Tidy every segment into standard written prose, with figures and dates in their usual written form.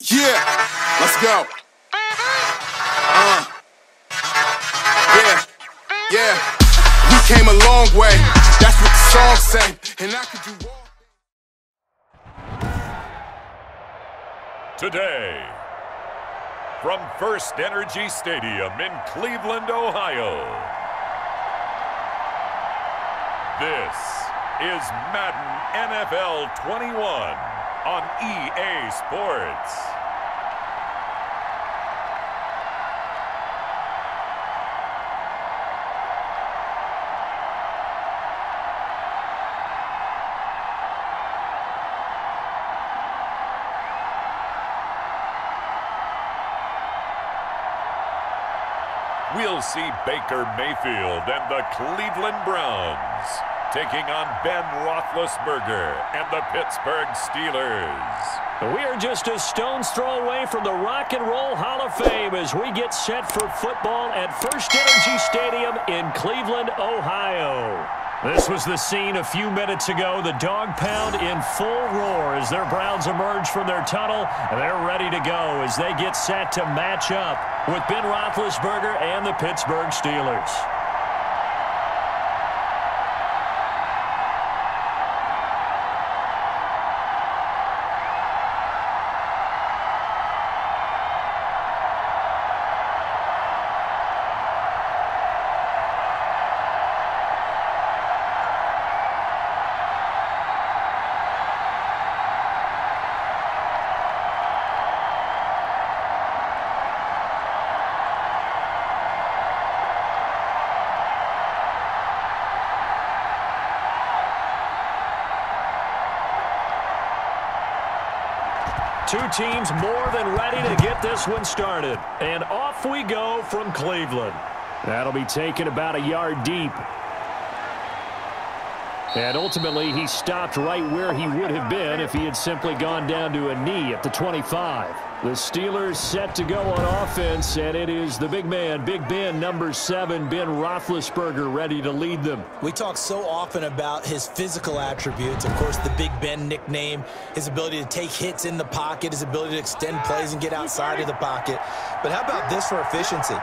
Yeah, let's go. Yeah. We came a long way. That's what the song say. And I could do all. Today, from First Energy Stadium in Cleveland, Ohio, this is Madden NFL 21 on EA Sports. We'll see Baker Mayfield and the Cleveland Browns taking on Ben Roethlisberger and the Pittsburgh Steelers. We are just a stone's throw away from the Rock and Roll Hall of Fame as we get set for football at First Energy Stadium in Cleveland, Ohio. This was the scene a few minutes ago. The dog pound in full roar as their Browns emerge from their tunnel, and they're ready to go as they get set to match up with Ben Roethlisberger and the Pittsburgh Steelers. Two teams more than ready to get this one started. And off we go from Cleveland. That'll be taken about a yard deep. And ultimately, he stopped right where he would have been if he had simply gone down to a knee at the 25. The Steelers set to go on offense, and it is the big man, Big Ben, number 7, Ben Roethlisberger, ready to lead them. We talk so often about his physical attributes. Of course, the Big Ben nickname, his ability to take hits in the pocket, his ability to extend plays and get outside of the pocket. But how about this for efficiency?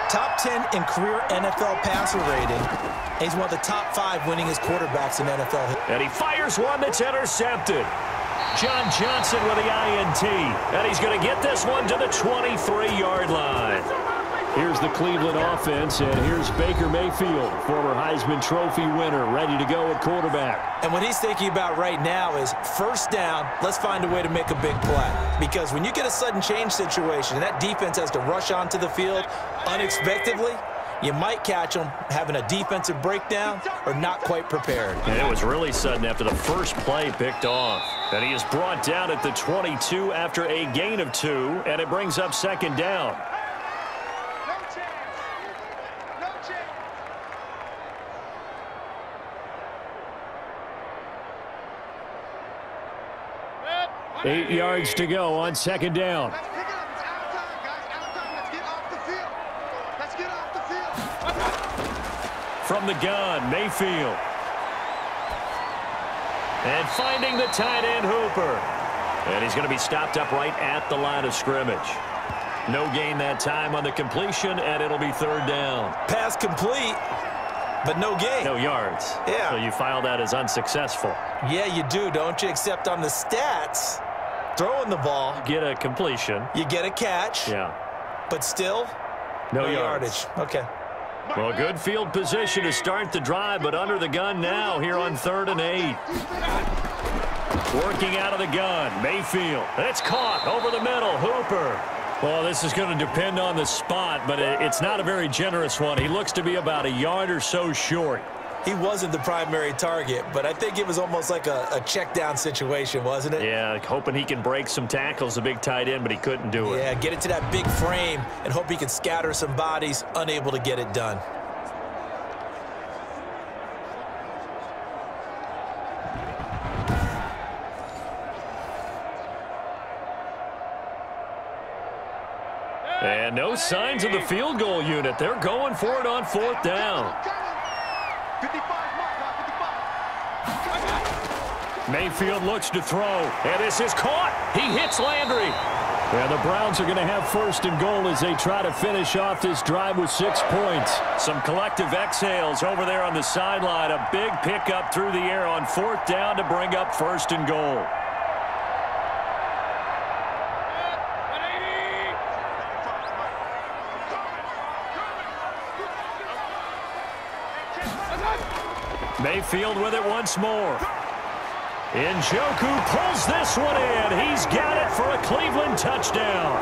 Top 10 in career NFL passer rating. And he's one of the top 5 winningest quarterbacks in NFL. And he fires one that's intercepted. John Johnson with the INT. And he's going to get this one to the 23-yard line. Here's the Cleveland offense, and here's Baker Mayfield, former Heisman Trophy winner, ready to go at quarterback. And what he's thinking about right now is first down, let's find a way to make a big play. Because when you get a sudden change situation, and that defense has to rush onto the field unexpectedly, you might catch them having a defensive breakdown or not quite prepared. And it was really sudden after the first play picked off. And he is brought down at the 22 after a gain of 2, and it brings up second down. No chance. 8 yards to go on second down. Let's pick it up. It's out of time, guys. Out of time. Let's get off the field. Let's get off the field. From the gun, Mayfield. And finding the tight end, Hooper. And he's going to be stopped up right at the line of scrimmage. No gain that time on the completion, and it'll be third down. Pass complete, but no gain. No yards. Yeah. So you file that as unsuccessful. Yeah, you do, don't you? Except on the stats, throwing the ball, Get a completion. you get a catch, Yeah. but still, No yardage. Okay. Well, good field position to start the drive, but under the gun now here on 3rd and 8. Working out of the gun, Mayfield. And it's caught over the middle, Hooper. Well, this is going to depend on the spot, but it's not a very generous one. He looks to be about a yard or so short. He wasn't the primary target, but I think it was almost like a check down situation, wasn't it? Yeah, hoping he can break some tackles, a big tight end, but he couldn't do it. Yeah, get it to that big frame and hope he can scatter some bodies, unable to get it done. And no signs of the field goal unit. They're going for it on 4th down. 55 mark, 55. Mayfield looks to throw, and this is caught. He hits Landry. And the Browns are going to have first and goal as they try to finish off this drive with 6 points. Some collective exhales over there on the sideline. A big pickup through the air on 4th down to bring up first and goal. Mayfield with it once more. Njoku pulls this one in. He's got it for a Cleveland touchdown.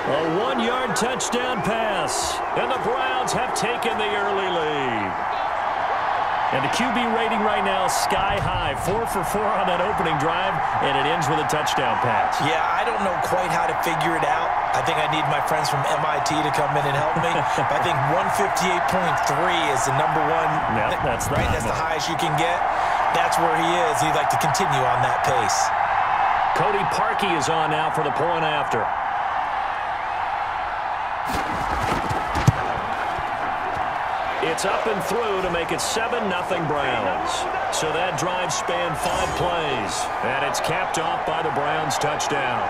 A 1-yard touchdown pass. And the Browns have taken the early lead. And the QB rating right now sky high. 4 for 4 on that opening drive, and it ends with a touchdown pass. Yeah, I don't know quite how to figure it out. I think I need my friends from MIT to come in and help me. But I think 158.3 is the number one. Yep, that's right. That's the highest you can get. That's where he is. He'd like to continue on that pace. Cody Parkey is on now for the point after. It's up and through to make it 7-0 Browns. So that drive spanned 5 plays. And it's capped off by the Browns touchdown.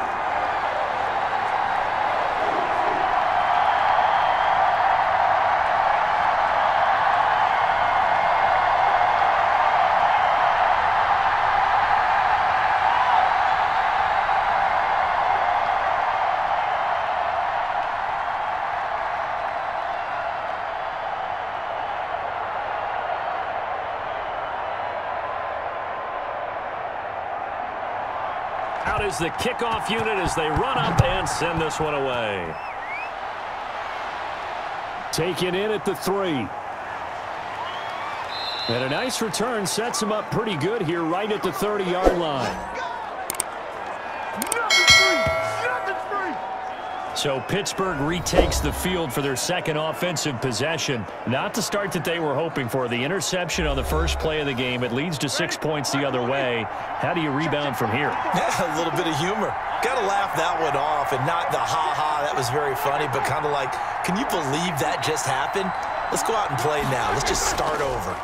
Out is the kickoff unit as they run up and send this one away. Taken in at the 3. And a nice return sets him up pretty good here right at the 30-yard line. So Pittsburgh retakes the field for their second offensive possession. Not the start that they were hoping for. The interception on the first play of the game. It leads to 6 points the other way. How do you rebound from here? Yeah, a little bit of humor. Got to laugh that one off, and not the ha-ha, that was very funny, but kind of like, can you believe that just happened? Let's go out and play now. Let's just start over.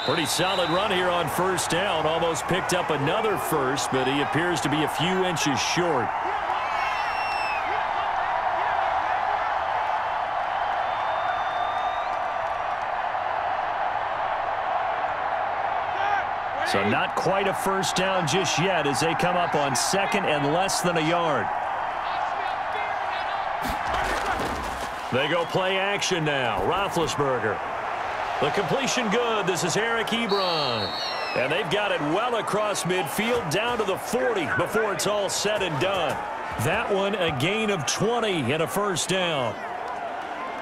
Pretty solid run here on first down. Almost picked up another first, but he appears to be a few inches short. So not quite a first down just yet as they come up on second and less than a yard. They go play action now. Roethlisberger. The completion good. This is Eric Ebron. And they've got it well across midfield down to the 40 before it's all said and done. That one a gain of 20 and a first down.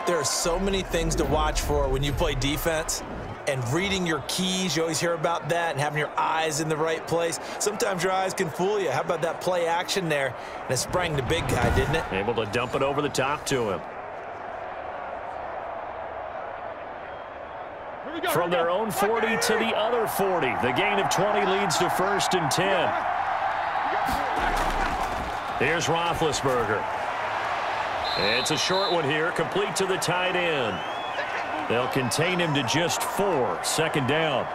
There are so many things to watch for when you play defense. And reading your keys, you always hear about that, and having your eyes in the right place. Sometimes your eyes can fool you. How about that play action there? And it sprang the big guy, didn't it? Able to dump it over the top to him. From their own 40 to the other 40. The gain of 20 leads to first and 10. Here's Roethlisberger. It's a short one here, complete to the tight end. They'll contain him to just 4. Second down.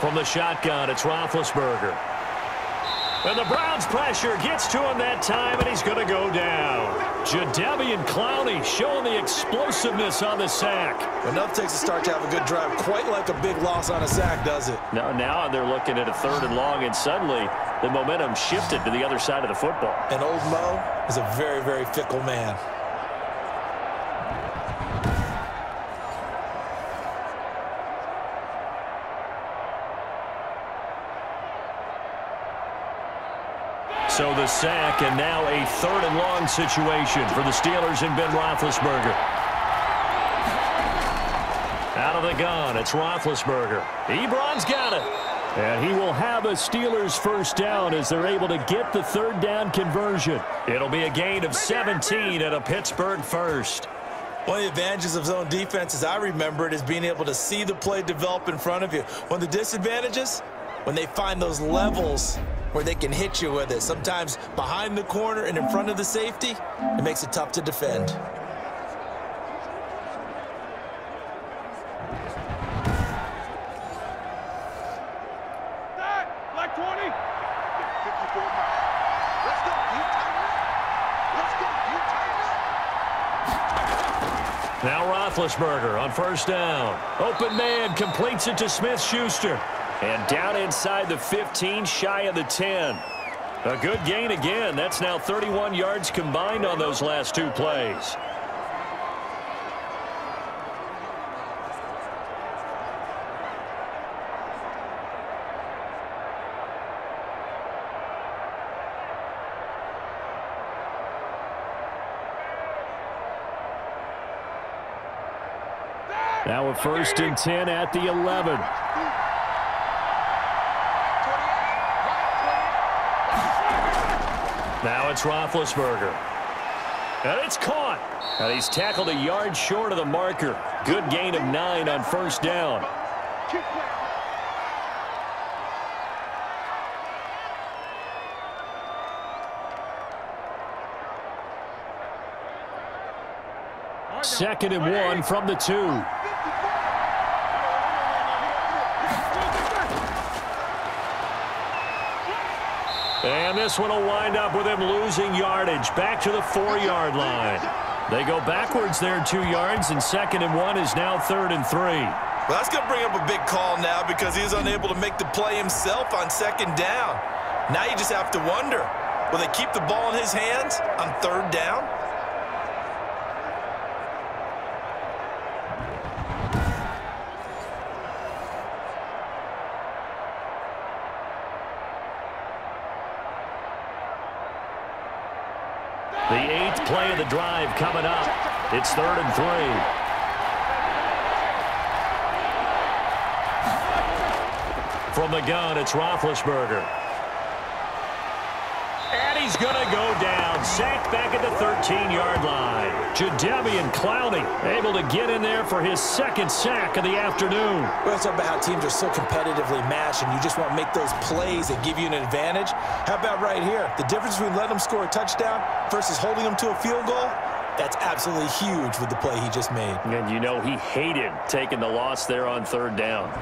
From the shotgun, it's Roethlisberger. And the Browns pressure gets to him that time, and he's going to go down. Jadeveon Clowney showing the explosiveness on the sack. Enough takes a start to have a good drive. Quite like a big loss on a sack, does it? Now they're looking at a 3rd and long, and suddenly the momentum shifted to the other side of the football. And old Mo is a very, very fickle man. So the sack, and now a 3rd and long situation for the Steelers and Ben Roethlisberger. Out of the gun, it's Roethlisberger. Ebron's got it. And he will have a Steelers first down as they're able to get the third down conversion. It'll be a gain of 17 and a Pittsburgh first. One of the advantages of zone defense, as I remember it, is being able to see the play develop in front of you. One of the disadvantages, when they find those levels where they can hit you with it, sometimes behind the corner and in front of the safety, it makes it tough to defend. Like 20. 54 miles. Let's go. You tighten up. Let's go. You tighten up. Now Roethlisberger on first down. Open man completes it to Smith-Schuster. And down inside the 15, shy of the 10. A good gain again. That's now 31 yards combined on those last two plays. Now a 1st and 10 at the 11. Now it's Roethlisberger. And it's caught. And he's tackled a yard short of the marker. Good gain of 9 on first down. Second and 1 from the 2. And this one will wind up with him losing yardage back to the 4-yard line. They go backwards there 2 yards, and 2nd and 1 is now 3rd and 3. Well, that's going to bring up a big call now because he is unable to make the play himself on 2nd down. Now you just have to wonder, will they keep the ball in his hands on 3rd down? The 8th play of the drive coming up. It's 3rd and 3. From the gun, it's Roethlisberger. And he's going to go down. Sacked back at the 13-yard line. Jadeveon Clowney able to get in there for his 2nd sack of the afternoon. Well, it's about how teams are so competitively matched, and you just want to make those plays that give you an advantage. How about right here? The difference between letting them score a touchdown versus holding them to a field goal, that's absolutely huge with the play he just made. And you know he hated taking the loss there on 3rd down.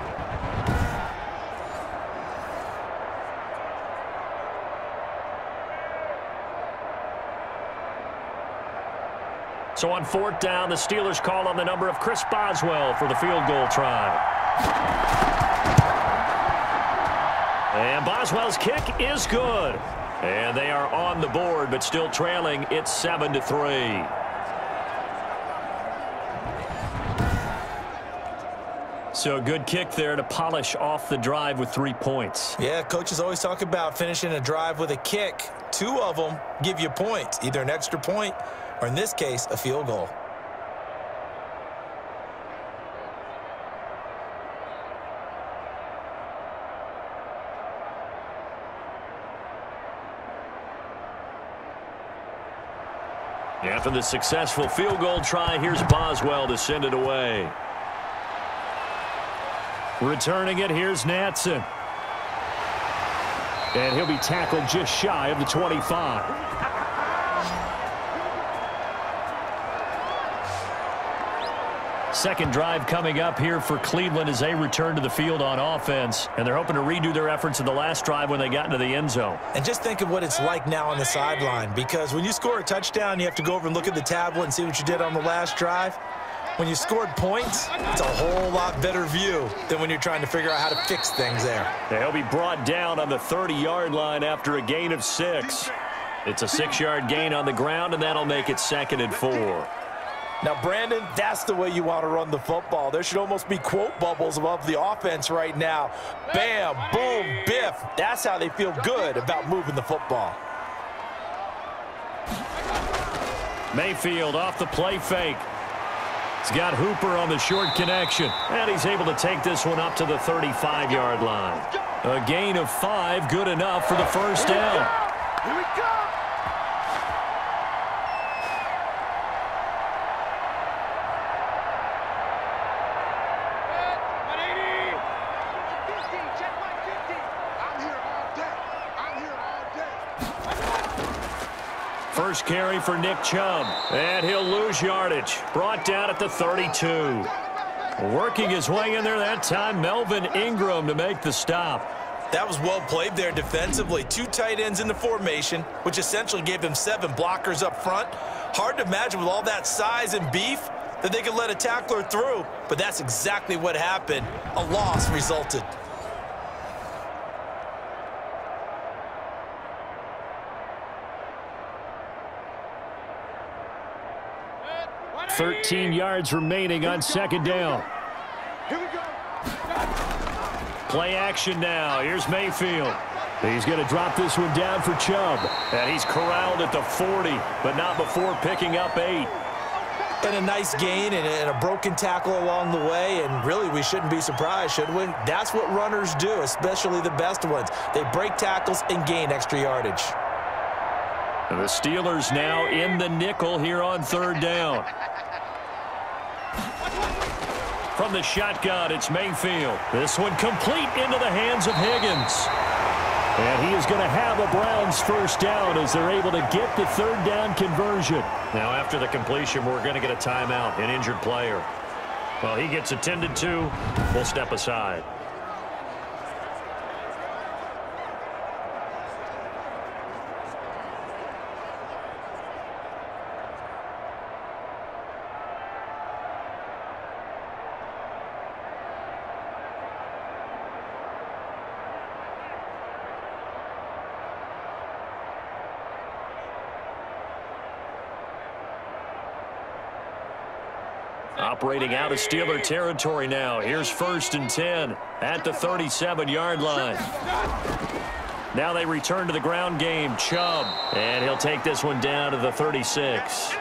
So on 4th down, the Steelers call on the number of Chris Boswell for the field goal try. And Boswell's kick is good. And they are on the board, but still trailing. It's 7-3. So a good kick there to polish off the drive with 3 points. Yeah, coaches always talk about finishing a drive with a kick. 2 of them give you points, either an extra point or, in this case, a field goal. After the successful field goal try, here's Boswell to send it away. Returning it, here's Natson. And he'll be tackled just shy of the 25. Second drive coming up here for Cleveland as they return to the field on offense. And they're hoping to redo their efforts in the last drive when they got into the end zone. And just think of what it's like now on the sideline, because when you score a touchdown, you have to go over and look at the tablet and see what you did on the last drive. When you scored points, it's a whole lot better view than when you're trying to figure out how to fix things there. He'll be brought down on the 30-yard line after a gain of 6. It's a 6-yard gain on the ground, and that'll make it 2nd and 4. Now, Brandon, that's the way you want to run the football. There should almost be quote bubbles above the offense right now. Bam, boom, biff. That's how they feel good about moving the football. Mayfield off the play fake. He's got Hooper on the short connection, and he's able to take this one up to the 35-yard line. A gain of 5, good enough for the first down. Here we go. First carry for Nick Chubb, and he'll lose yardage. Brought down at the 32. Working his way in there that time, Melvin Ingram to make the stop. That was well played there defensively. 2 tight ends in the formation, which essentially gave him 7 blockers up front. Hard to imagine with all that size and beef that they could let a tackler through, but that's exactly what happened. A loss resulted. $13 yards remaining on second down. Here we go. Play action now. Here's Mayfield. He's going to drop this one down for Chubb. And he's corralled at the 40, but not before picking up 8. And a nice gain and a broken tackle along the way, and really we shouldn't be surprised, should we? That's what runners do, especially the best ones. They break tackles and gain extra yardage. And the Steelers now in the nickel here on third down. From the shotgun, it's Mayfield. This one complete into the hands of Higgins. And he is going to have a Browns first down as they're able to get the third down conversion. Now, after the completion, we're going to get a timeout, an injured player. Well, he gets attended to. We'll step aside. Operating out of Steeler territory now. Here's 1st and 10 at the 37-yard line. Now they return to the ground game. Chubb, and he'll take this one down to the 36.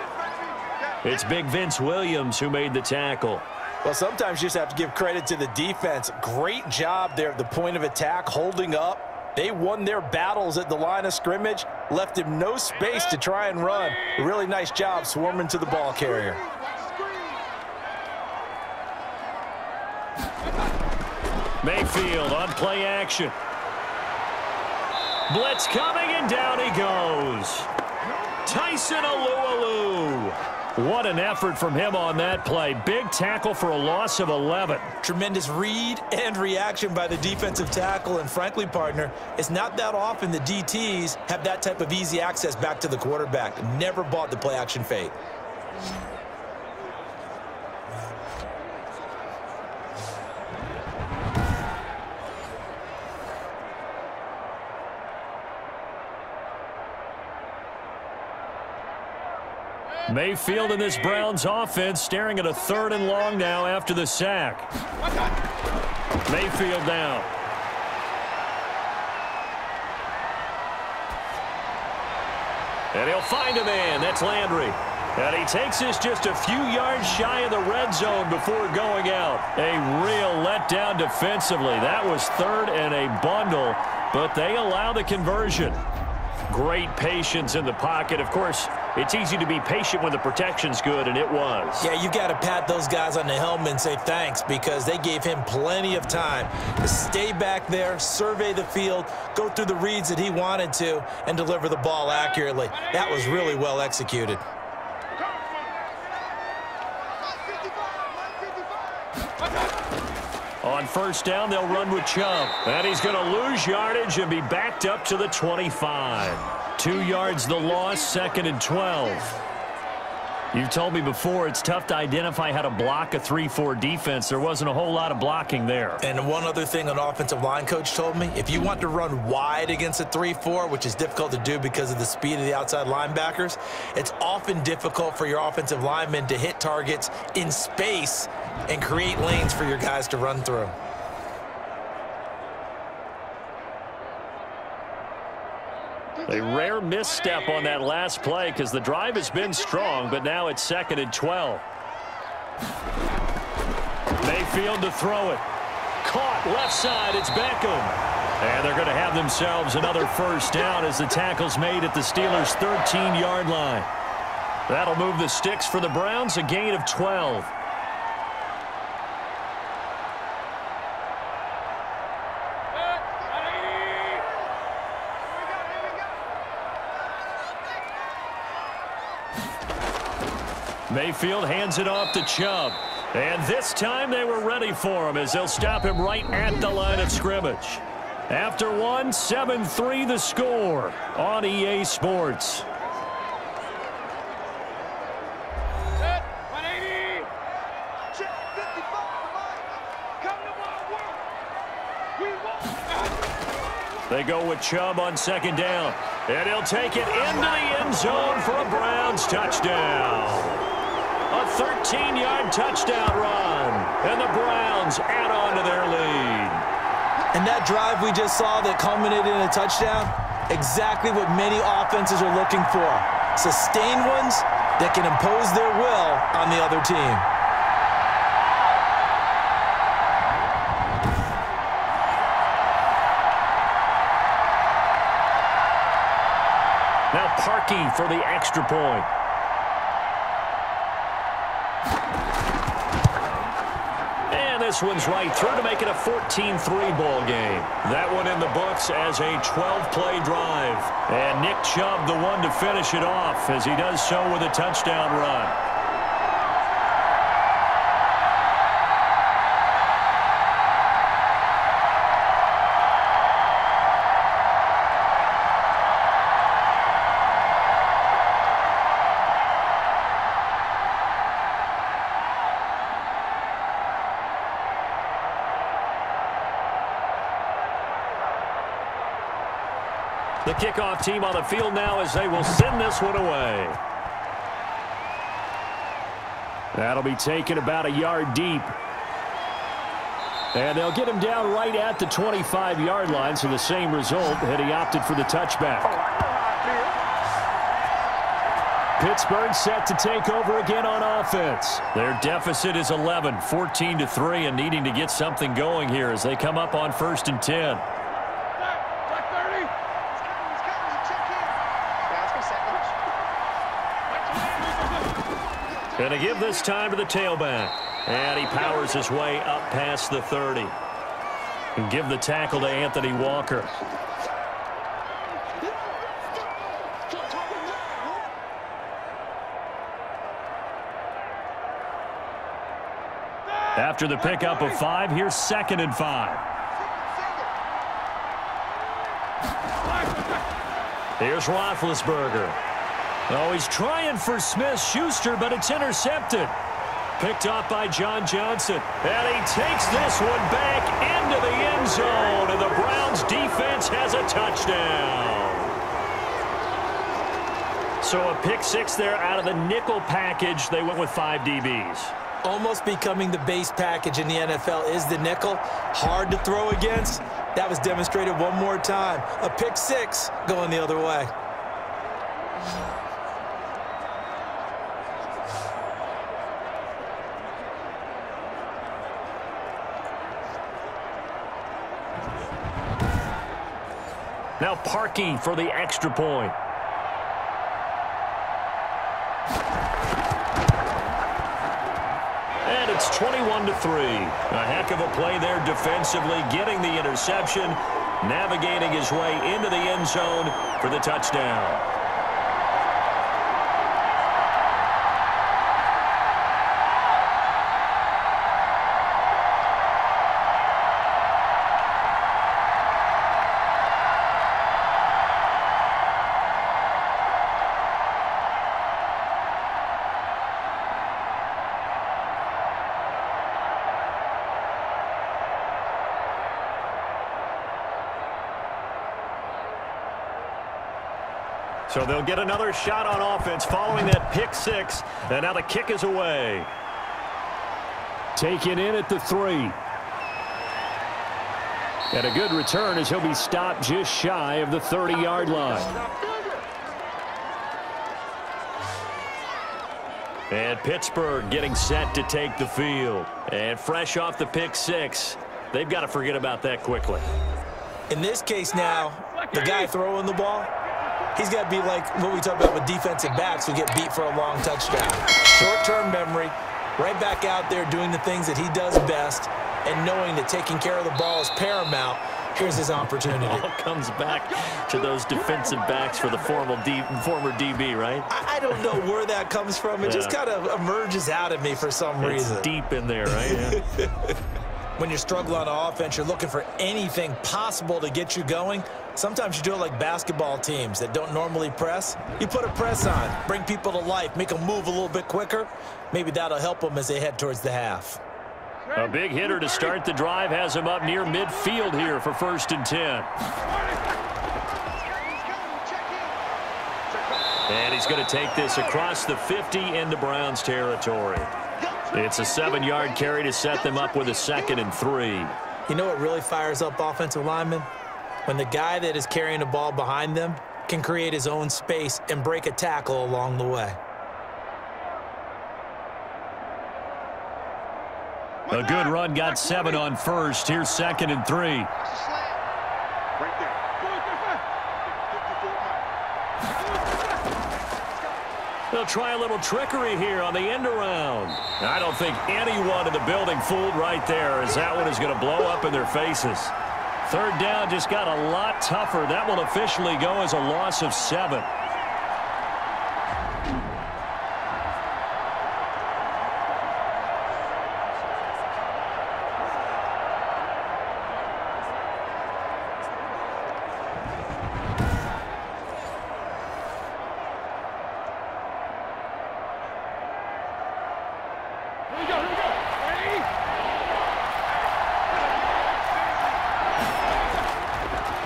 It's Big Vince Williams who made the tackle. Well, sometimes you just have to give credit to the defense. Great job there at the point of attack, holding up. They won their battles at the line of scrimmage, left him no space to try and run. A really nice job swarming to the ball carrier. Mayfield on play action. Blitz coming, and down he goes. Tyson Alualu. What an effort from him on that play. Big tackle for a loss of 11. Tremendous read and reaction by the defensive tackle. And frankly, partner, it's not that often the DTs have that type of easy access back to the quarterback. Never bought the play action fade. Mayfield in this Browns offense staring at a 3rd and long now after the sack. Mayfield down. And he'll find a man. That's Landry. And he takes this just a few yards shy of the red zone before going out. A real letdown defensively. That was 3rd and a bundle, but they allow the conversion. Great patience in the pocket. Of course, it's easy to be patient when the protection's good, and it was. Yeah, you got to pat those guys on the helmet and say thanks, because they gave him plenty of time to stay back there, survey the field, go through the reads that he wanted to, and deliver the ball accurately. That was really well executed. On first down, they'll run with Chubb. And he's going to lose yardage and be backed up to the 25. 2 yards the loss, 2nd and 12. You've told me before it's tough to identify how to block a 3-4 defense. There wasn't a whole lot of blocking there. And one other thing an offensive line coach told me, if you want to run wide against a 3-4, which is difficult to do because of the speed of the outside linebackers, it's often difficult for your offensive linemen to hit targets in space and create lanes for your guys to run through. A rare misstep on that last play because the drive has been strong, but now it's 2nd and 12. Mayfield to throw it. Caught left side, it's Beckham. And they're going to have themselves another first down as the tackle's made at the Steelers' 13-yard line. That'll move the sticks for the Browns, a gain of 12. Mayfield hands it off to Chubb. And this time they were ready for him as they'll stop him right at the line of scrimmage. After one, 7-3 the score on EA Sports. They go with Chubb on second down. And he'll take it into the end zone for a Browns touchdown. A 13-yard touchdown run. And the Browns add on to their lead. And that drive we just saw that culminated in a touchdown, exactly what many offenses are looking for. Sustained ones that can impose their will on the other team. Now Parkey for the extra point. And this one's right through to make it a 14-3 ball game. That one in the books as a 12-play drive. And Nick Chubb the one to finish it off as he does so with a touchdown run. The kickoff team on the field now as they will send this one away. That'll be taken about a yard deep. And they'll get him down right at the 25-yard line, so the same result had he opted for the touchback. Pittsburgh set to take over again on offense. Their deficit is 11, 14-3, and needing to get something going here as they come up on 1st and 10. Going to give this time to the tailback. And he powers his way up past the 30. And give the tackle to Anthony Walker. After the pickup of 5, here's 2nd and 5. Here's Roethlisberger. Oh, he's trying for Smith-Schuster, but it's intercepted. Picked off by John Johnson. And he takes this one back into the end zone. And the Browns defense has a touchdown. So a pick 6 there out of the nickel package. They went with 5 DBs. Almost becoming the base package in the NFL is the nickel. Hard to throw against. That was demonstrated one more time. A pick 6 going the other way. Now Parkey for the extra point. And it's 21-3. A heck of a play there defensively, getting the interception, navigating his way into the end zone for the touchdown. So they'll get another shot on offense following that pick 6. And now the kick is away. Taken in at the 3. And a good return as he'll be stopped just shy of the 30-yard line. And Pittsburgh getting set to take the field. And fresh off the pick 6, they've got to forget about that quickly. In this case now, the guy throwing the ball, he's got to be like what we talk about with defensive backs who get beat for a long touchdown. Short-term memory, right back out there doing the things that he does best, and knowing that taking care of the ball is paramount. Here's his opportunity. It all comes back to those defensive backs for the former DB, right? I don't know where that comes from. It just kind of emerges out of me for some reason. It's deep in there, right? Yeah. When you're struggling on offense, you're looking for anything possible to get you going. Sometimes you do it like basketball teams that don't normally press. You put a press on, bring people to life, make them move a little bit quicker. Maybe that'll help them as they head towards the half. A big hitter to start the drive has him up near midfield here for 1st and 10. And he's going to take this across the 50 into Browns territory. It's a 7-yard carry to set them up with a 2nd and 3. You know what really fires up offensive linemen? When the guy that is carrying the ball behind them can create his own space and break a tackle along the way. A good run got 7 on 1st. Here's 2nd and 3. Right there. They'll try a little trickery here on the end around. I don't think anyone in the building fooled right there, as that one is going to blow up in their faces. 3rd down just got a lot tougher. That will officially go as a loss of 7.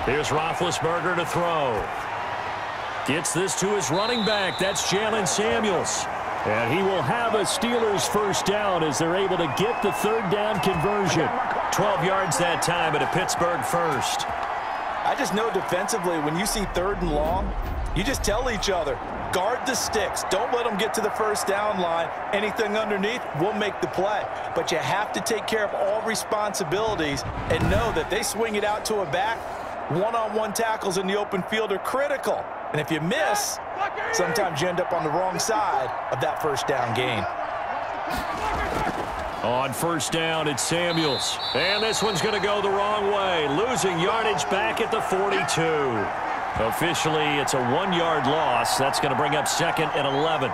Here's Roethlisberger to throw. Gets this to his running back. That's Jalen Samuels. And he will have a Steelers 1st down as they're able to get the 3rd down conversion. 12 yards that time at a Pittsburgh 1st. I just know defensively, when you see 3rd and long, you just tell each other, guard the sticks. Don't let them get to the 1st down line. Anything underneath will make the play. But you have to take care of all responsibilities and know that they swing it out to a back. One-on-one tackles in the open field are critical. And if you miss, sometimes you end up on the wrong side of that 1st down gain. On 1st down, it's Samuels. And this one's going to go the wrong way. Losing yardage back at the 42. Officially, it's a 1-yard loss. That's going to bring up 2nd and 11.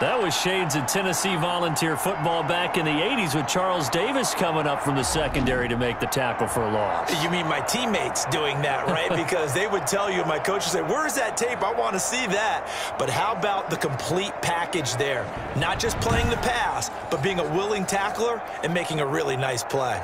That was shades of Tennessee volunteer football back in the 80s with Charles Davis coming up from the secondary to make the tackle for a loss. You mean my teammates doing that, right? Because they would tell you, my coach would say, where's that tape? I want to see that. But how about the complete package there? Not just playing the pass, but being a willing tackler and making a really nice play.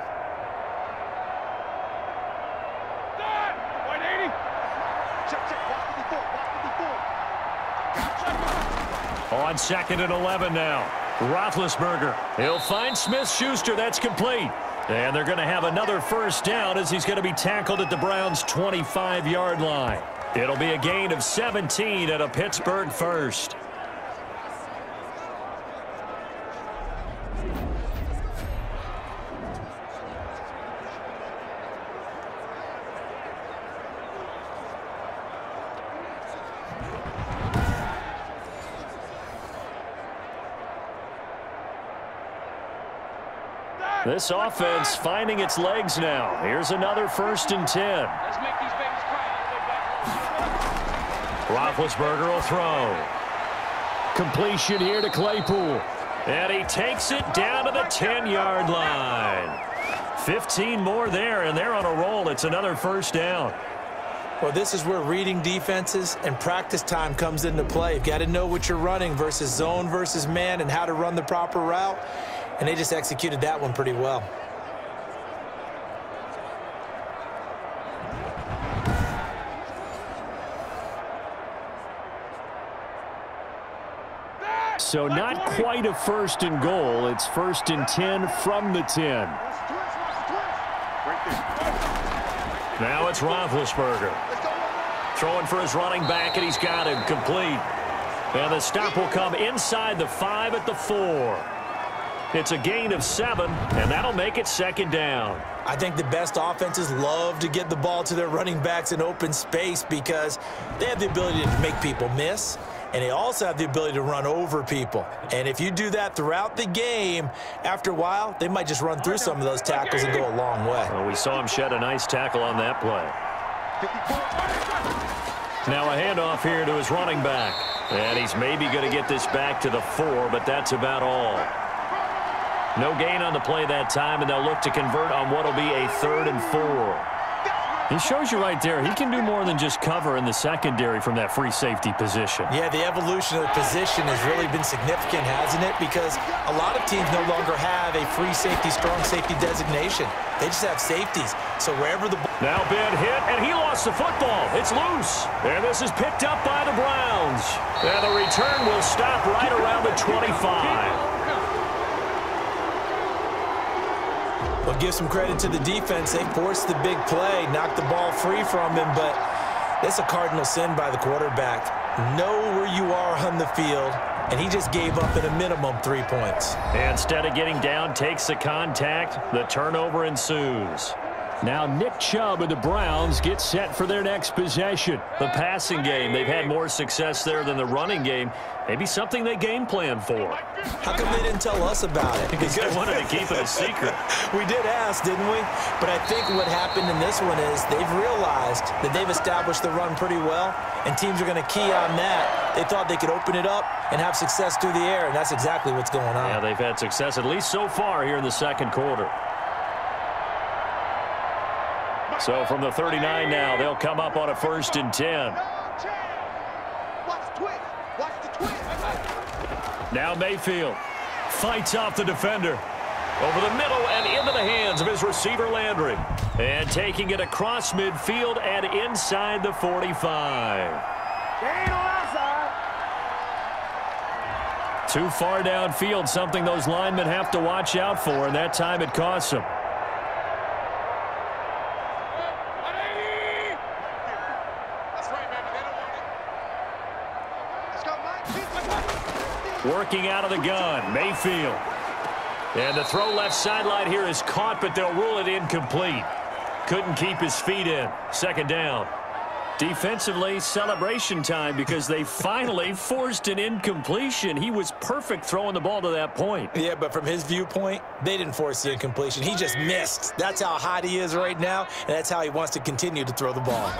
On 2nd and 11 now. Roethlisberger. He'll find Smith-Schuster. That's complete. And they're going to have another 1st down as he's going to be tackled at the Browns' 25-yard line. It'll be a gain of 17 at a Pittsburgh 1st. This offense finding its legs now. Here's another 1st and 10. Let's make these babies cry. Roethlisberger will throw. Completion here to Claypool. And he takes it down to the 10-yard line. 15 more there, and they're on a roll. It's another 1st down. Well, this is where reading defenses and practice time comes into play. You've got to know what you're running versus zone versus man and how to run the proper route. And they just executed that one pretty well. So not quite a 1st and goal. It's 1st and 10 from the 10. Now it's Roethlisberger. Throwing for his running back, and he's got him complete. And the stop will come inside the 5 at the 4. It's a gain of 7, and that'll make it 2nd down. I think the best offenses love to get the ball to their running backs in open space because they have the ability to make people miss, and they also have the ability to run over people. And if you do that throughout the game, after a while, they might just run through some of those tackles and go a long way. Well, we saw him shed a nice tackle on that play. Now a handoff here to his running back. And he's maybe going to get this back to the 4, but that's about all. No gain on the play that time, and they'll look to convert on what will be a 3rd and 4. He shows you right there, he can do more than just cover in the secondary from that free safety position. Yeah, the evolution of the position has really been significant, hasn't it? Because a lot of teams no longer have a free safety, strong safety designation. They just have safeties. So wherever the ball... Now Ben hit, and he lost the football. It's loose. And this is picked up by the Browns. And the return will stop right around the 25. Well, give some credit to the defense. They forced the big play, knocked the ball free from him, but that's a cardinal sin by the quarterback. Know where you are on the field, and he just gave up at a minimum 3 points. Instead of getting down, takes the contact. The turnover ensues. Now Nick Chubb of the Browns gets set for their next possession. The passing game, they've had more success there than the running game. Maybe something they game plan for. How come they didn't tell us about it? Because they wanted to keep it a secret. We did ask, didn't we? But I think what happened in this one is they've realized that they've established the run pretty well, and teams are going to key on that. They thought they could open it up and have success through the air, and that's exactly what's going on. Yeah, they've had success at least so far here in the 2nd quarter. So from the 39 now, they'll come up on a 1st and 10. Now Mayfield fights off the defender. Over the middle and into the hands of his receiver Landry. And taking it across midfield and inside the 45. Too far downfield, something those linemen have to watch out for, and that time it costs them. Working out of the gun, Mayfield. And the throw left sideline here is caught, but they'll rule it incomplete. Couldn't keep his feet in. 2nd down. Defensively, celebration time because they finally forced an incompletion. He was perfect throwing the ball to that point. Yeah, but from his viewpoint, they didn't force the incompletion. He just missed. That's how hot he is right now, and that's how he wants to continue to throw the ball.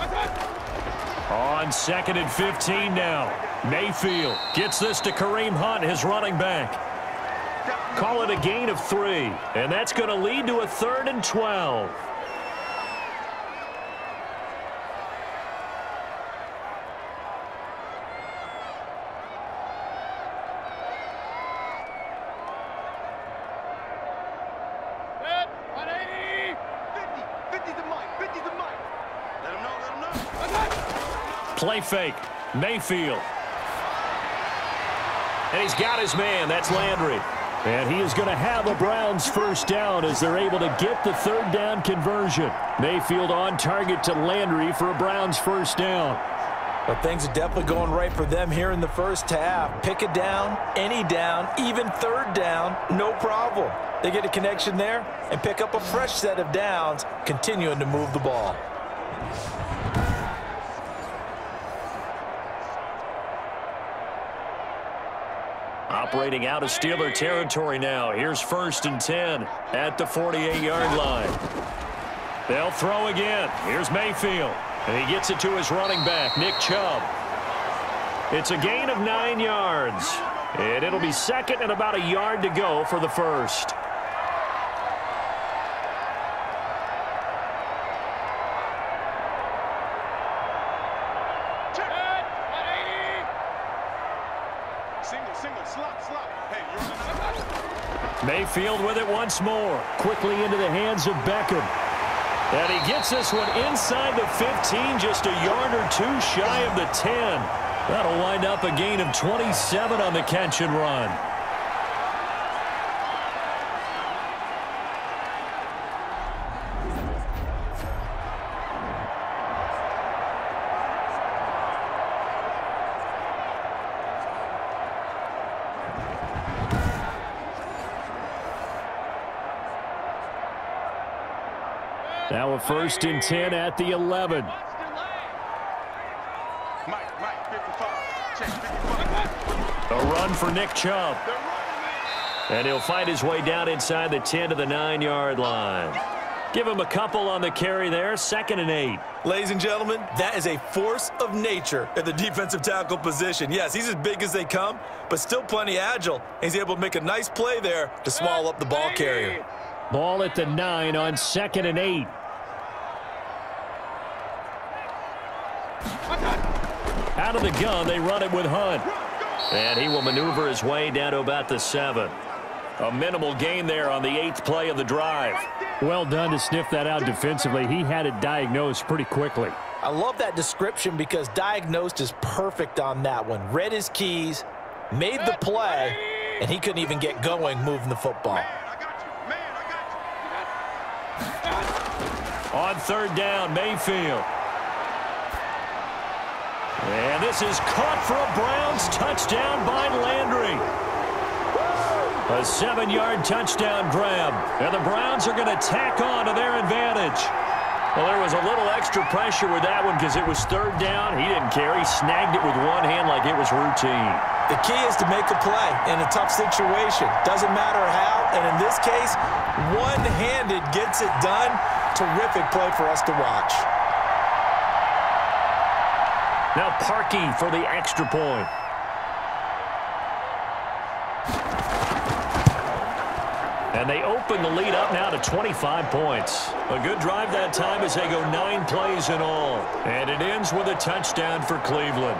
On 2nd and 15 now. Mayfield gets this to Kareem Hunt, his running back. Call it a gain of 3, and that's going to lead to a 3rd and 12. Play fake. Mayfield. And he's got his man. That's Landry. And he is going to have a Browns 1st down as they're able to get the 3rd down conversion. Mayfield on target to Landry for a Browns 1st down. But things are definitely going right for them here in the 1st half. Pick a down, any down, even 3rd down, no problem. They get a connection there and pick up a fresh set of downs, continuing to move the ball. Operating out of Steeler territory now. Here's 1st and 10 at the 48-yard line. They'll throw again. Here's Mayfield. And he gets it to his running back, Nick Chubb. It's a gain of 9 yards. And it'll be 2nd and about a yard to go for the 1st. Mayfield with it once more. Quickly into the hands of Beckham. And he gets this one inside the 15, just a yard or 2 shy of the 10. That'll wind up a gain of 27 on the catch and run. Now a 1st and 10 at the 11. Mike, 55. Check 55. A run for Nick Chubb. And he'll fight his way down inside the 10 to the 9-yard line. Give him a couple on the carry there, 2nd and 8. Ladies and gentlemen, that is a force of nature at the defensive tackle position. Yes, he's as big as they come, but still plenty agile. He's able to make a nice play there to swallow up the ball carrier. Ball at the 9 on 2nd and 8. Out of the gun, they run it with Hunt. And he will maneuver his way down to about the 7. A minimal gain there on the 8th play of the drive. Well done to sniff that out defensively. He had it diagnosed pretty quickly. I love that description because diagnosed is perfect on that one. Read his keys, made the play, and he couldn't even get going moving the football. On 3rd down, Mayfield. And this is caught for a Browns touchdown by Landry. A 7-yard touchdown grab. And the Browns are going to tack on to their advantage. Well, there was a little extra pressure with that one because it was 3rd down. He didn't care. He snagged it with one hand like it was routine. The key is to make a play in a tough situation. Doesn't matter how. And in this case, one-handed gets it done. Terrific play for us to watch. Now Parkey for the extra point. And they open the lead up now to 25 points. A good drive that time as they go 9 plays in all. And it ends with a touchdown for Cleveland.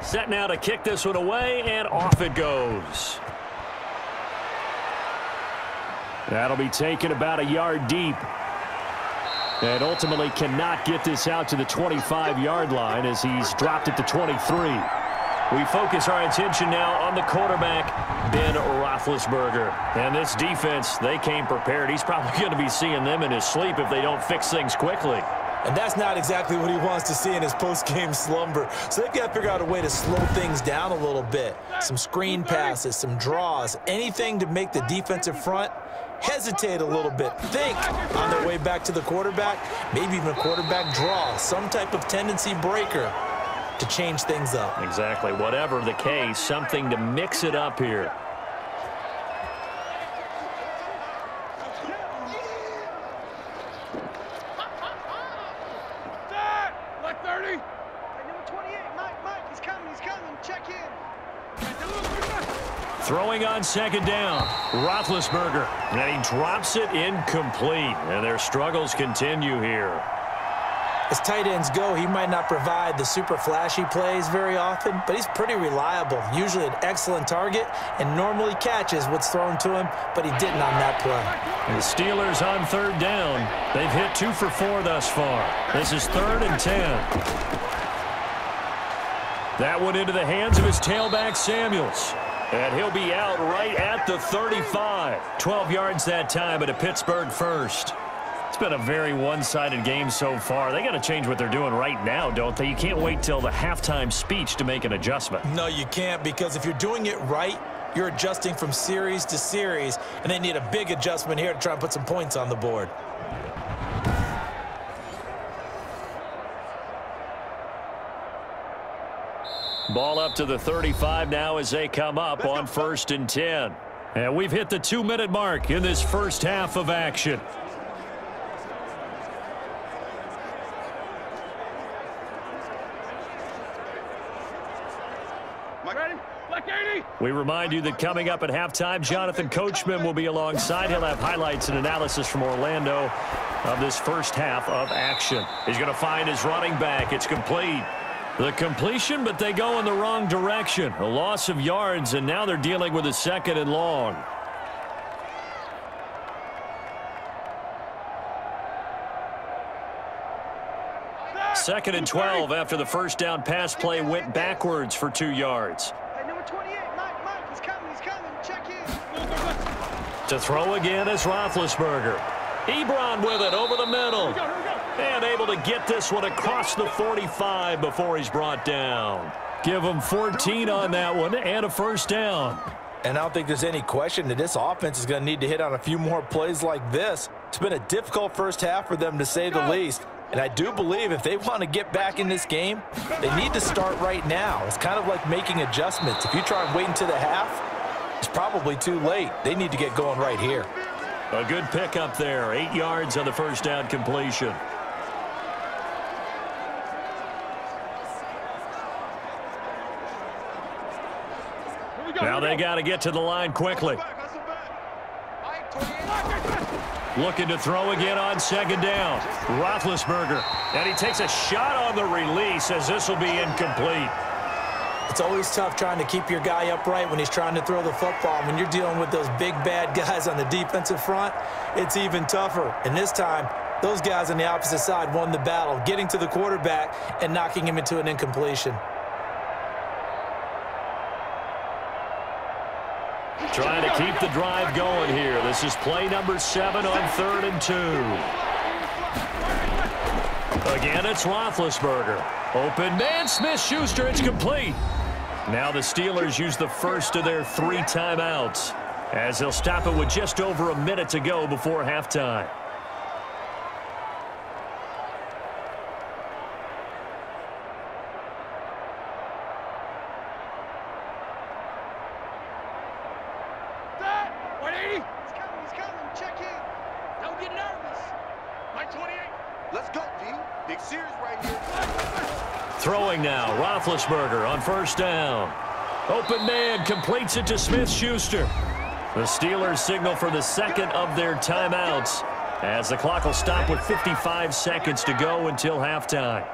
Set now to kick this one away, and off it goes. That'll be taken about a yard deep. And ultimately cannot get this out to the 25-yard line as he's dropped it to 23. We focus our attention now on the quarterback, Ben Roethlisberger. And this defense, they came prepared. He's probably going to be seeing them in his sleep if they don't fix things quickly. And that's not exactly what he wants to see in his post-game slumber. So they've got to figure out a way to slow things down a little bit. Some screen passes, some draws, anything to make the defensive front hesitate a little bit. Think on their way back to the quarterback, maybe even a quarterback draw, some type of tendency breaker to change things up. Exactly. Whatever the case, something to mix it up here. Throwing on 2nd down, Roethlisberger, and he drops it incomplete. And their struggles continue here. As tight ends go, he might not provide the super flashy plays very often, but he's pretty reliable, usually an excellent target, and normally catches what's thrown to him, but he didn't on that play. And the Steelers on 3rd down. They've hit 2 for 4 thus far. This is 3rd and 10. That one into the hands of his tailback, Samuels. And he'll be out right at the 35. 12 yards that time at a Pittsburgh first. It's been a very one-sided game so far. They got to change what they're doing right now, don't they? You can't wait till the halftime speech to make an adjustment. No, you can't, because if you're doing it right, you're adjusting from series to series, and they need a big adjustment here to try and put some points on the board. Ball up to the 35 now as they come up on 1st and 10. And we've hit the 2-minute mark in this first half of action. We remind you that coming up at halftime, Jonathan Coachman will be alongside. He'll have highlights and analysis from Orlando of this first half of action. He's going to find his running back. It's complete. The completion, but they go in the wrong direction. A loss of yards, and now they're dealing with a 2nd and long. Second and 12 after the first down pass play went backwards for 2 yards. Hey, number 28, Mike, he's coming, check in. To throw again is Roethlisberger. Ebron with it over the middle. And able to get this one across the 45 before he's brought down. Give him 14 on that one and a first down. And I don't think there's any question that this offense is going to need to hit on a few more plays like this. It's been a difficult first half for them, to say the least. And I do believe if they want to get back in this game, they need to start right now. It's kind of like making adjustments. If you try and wait until the half, it's probably too late. They need to get going right here. A good pickup there. 8 yards on the first down completion. Now they got to get to the line quickly. Looking to throw again on 2nd down. Roethlisberger. And he takes a shot on the release as this will be incomplete. It's always tough trying to keep your guy upright when he's trying to throw the football. When you're dealing with those big, bad guys on the defensive front, it's even tougher. And this time, those guys on the opposite side won the battle, getting to the quarterback and knocking him into an incompletion. Trying to keep the drive going here. This is play number 7 on 3rd and 2. Again, it's Roethlisberger. Open man, Smith-Schuster, it's complete. Now the Steelers use the first of their 3 timeouts, as they'll stop it with just over a minute to go before halftime. Throwing now, Roethlisberger on first down. Open man completes it to Smith-Schuster. The Steelers signal for the 2nd of their timeouts, as the clock will stop with 55 seconds to go until halftime.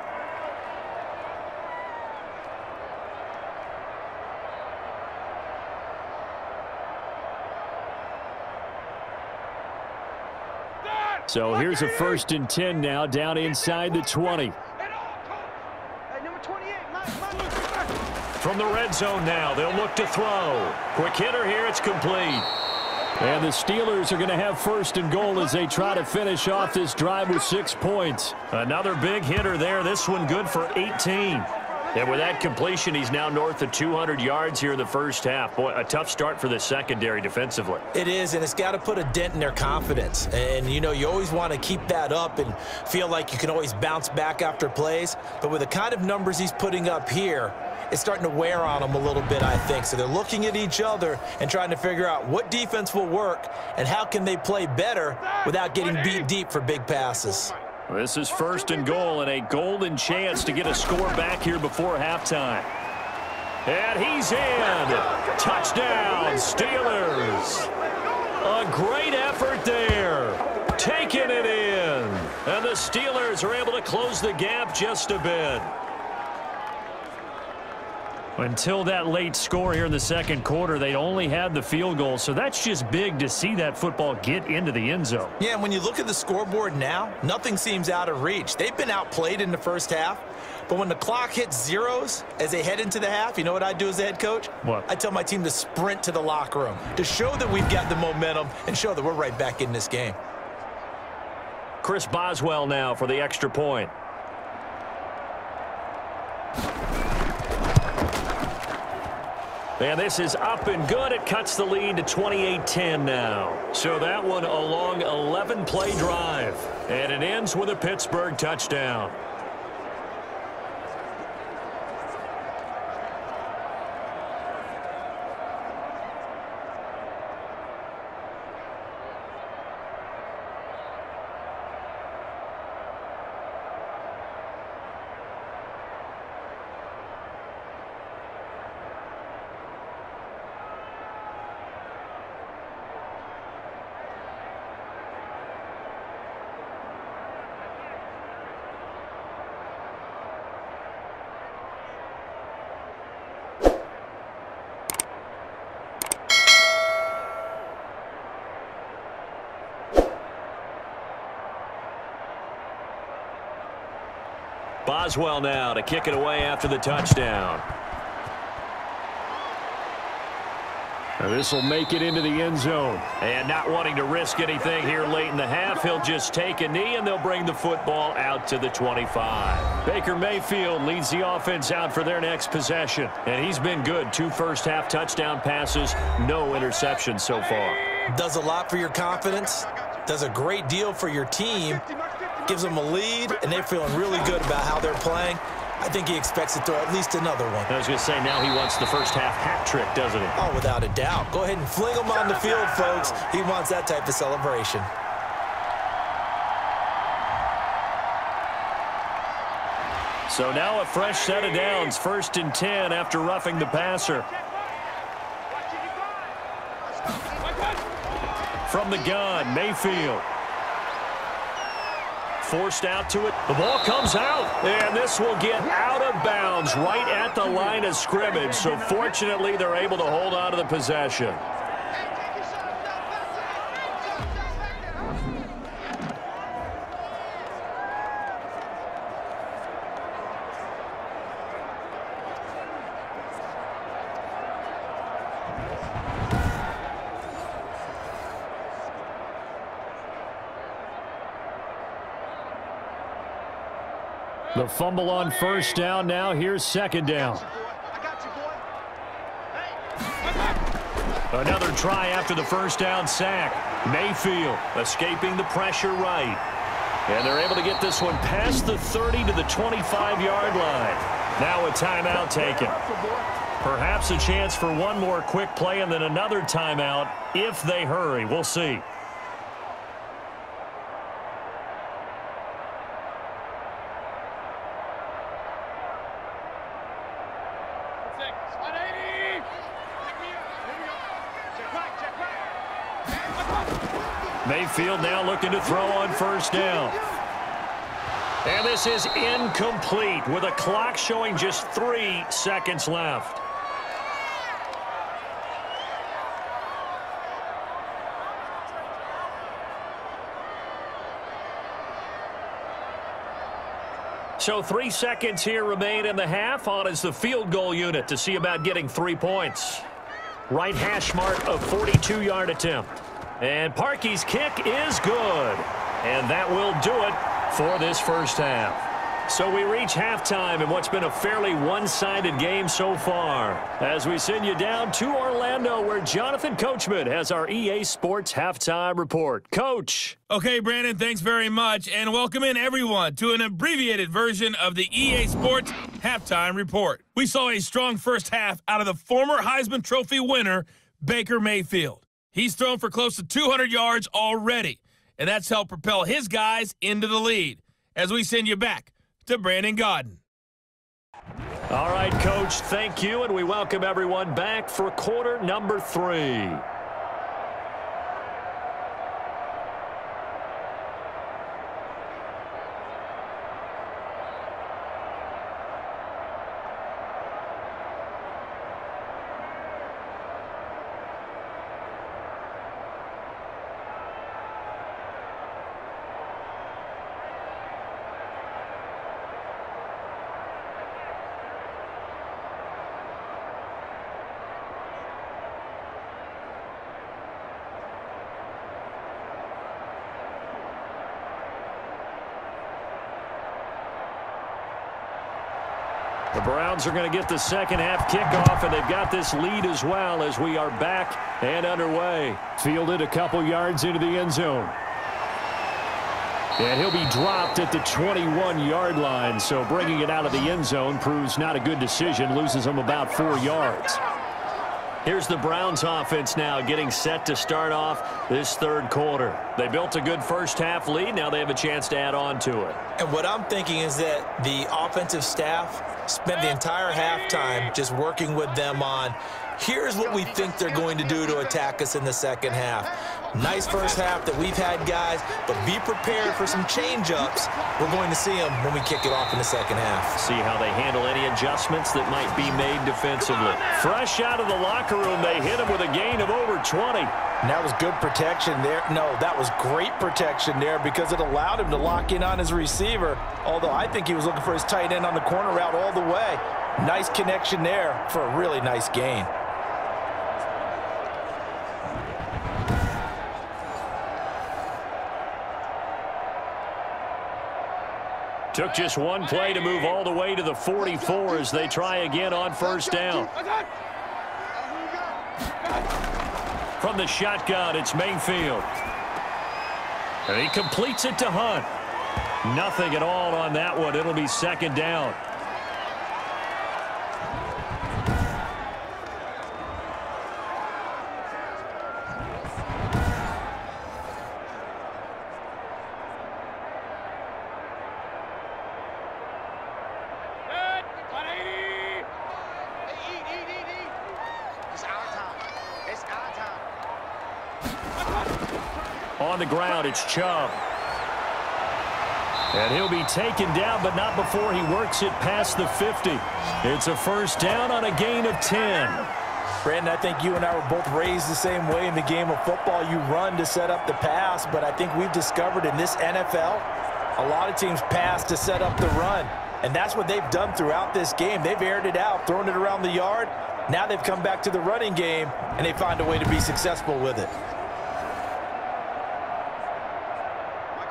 So here's a 1st and 10 now, down inside the 20. From the red zone now, they'll look to throw. Quick hitter here, it's complete. And the Steelers are going to have 1st and goal as they try to finish off this drive with 6 points. Another big hitter there, this one good for 18. And with that completion, he's now north of 200 yards here in the first half. Boy, a tough start for the secondary defensively. It is, and it's got to put a dent in their confidence. And, you know, you always want to keep that up and feel like you can always bounce back after plays. But with the kind of numbers he's putting up here, it's starting to wear on them a little bit, I think. So they're looking at each other and trying to figure out what defense will work and how can they play better without getting beat deep for big passes. This is 1st and goal and a golden chance to get a score back here before halftime. And he's in. Touchdown, Steelers. A great effort there. Taking it in. And the Steelers are able to close the gap just a bit. Until that late score here in the 2nd quarter, they only had the field goal, so that's just big to see that football get into the end zone. Yeah, and when you look at the scoreboard now, nothing seems out of reach. They've been outplayed in the first half, but when the clock hits zeros as they head into the half, you know what I do as a head coach? What? I tell my team to sprint to the locker room to show that we've got the momentum and show that we're right back in this game. Chris Boswell now for the extra point. And this is up and good. It cuts the lead to 28-10 now. So that one a long 11-play drive. And it ends with a Pittsburgh touchdown. Boswell now to kick it away after the touchdown. This will make it into the end zone. And not wanting to risk anything here late in the half, he'll just take a knee, and they'll bring the football out to the 25. Baker Mayfield leads the offense out for their next possession. And he's been good. 2 first-half touchdown passes, no interceptions so far. Does a lot for your confidence, does a great deal for your team, gives them a lead, and they're feeling really good about how they're playing. I think he expects to throw at least another one. I was going to say, now he wants the first-half hat trick, doesn't he? Oh, without a doubt. Go ahead and fling him on the field, folks. He wants that type of celebration. So now a fresh set of downs, 1st and 10 after roughing the passer. From the gun, Mayfield. Forced out to it. The ball comes out, and this will get out of bounds right at the line of scrimmage. So fortunately, they're able to hold on to the possession. The fumble on 1st down. Now here's 2nd down. Another try after the 1st down sack. Mayfield escaping the pressure right. And they're able to get this one past the 30 to the 25-yard line. Now a timeout taken. Perhaps a chance for one more quick play and then another timeout if they hurry. We'll see. Mayfield now looking to throw on 1st down. And this is incomplete with a clock showing just 3 seconds left. So 3 seconds here remain in the half. On is the field goal unit to see about getting 3 points. Right hash mark of 42-yard attempt. And Parkey's kick is good. And that will do it for this 1st half. So we reach halftime in what's been a fairly one-sided game so far. As we send you down to Orlando, where Jonathan Coachman has our EA Sports Halftime Report. Coach. Okay, Brandon, thanks very much. And welcome in, everyone, to an abbreviated version of the EA Sports Halftime Report. We saw a strong 1st half out of the former Heisman Trophy winner, Baker Mayfield. He's thrown for close to 200 yards already, and that's helped propel his guys into the lead. As we send you back to Brandon Godden. All right, Coach, thank you, and we welcome everyone back for quarter number 3. The Browns are going to get the 2nd half kickoff, and they've got this lead as well as we are back and underway. Fielded a couple yards into the end zone. And he'll be dropped at the 21-yard line, so bringing it out of the end zone proves not a good decision, loses him about 4 yards. Here's the Browns offense now getting set to start off this 3rd quarter. They built a good 1st half lead. Now they have a chance to add on to it. And what I'm thinking is that the offensive staff spent the entire halftime just working with them on, here's what we think they're going to do to attack us in the 2nd half. Nice 1st half that we've had, guys, but be prepared for some change-ups. We're going to see them when we kick it off in the 2nd half. See how they handle any adjustments that might be made defensively. Fresh out of the locker room, they hit him with a gain of over 20. And that was good protection there. No, that was great protection there because it allowed him to lock in on his receiver, although I think he was looking for his tight end on the corner route all the way. Nice connection there for a really nice gain. Took just one play to move all the way to the 44 as they try again on first down. From the shotgun, it's Mayfield. And he completes it to Hunt. Nothing at all on that one. It'll be second down. On the ground, it's Chubb. And he'll be taken down, but not before he works it past the 50. It's a first down on a gain of 10. Brandon, I think you and I were both raised the same way in the game of football. You run to set up the pass, but I think we've discovered in this NFL, a lot of teams pass to set up the run. And that's what they've done throughout this game. They've aired it out, thrown it around the yard. Now they've come back to the running game, and they find a way to be successful with it.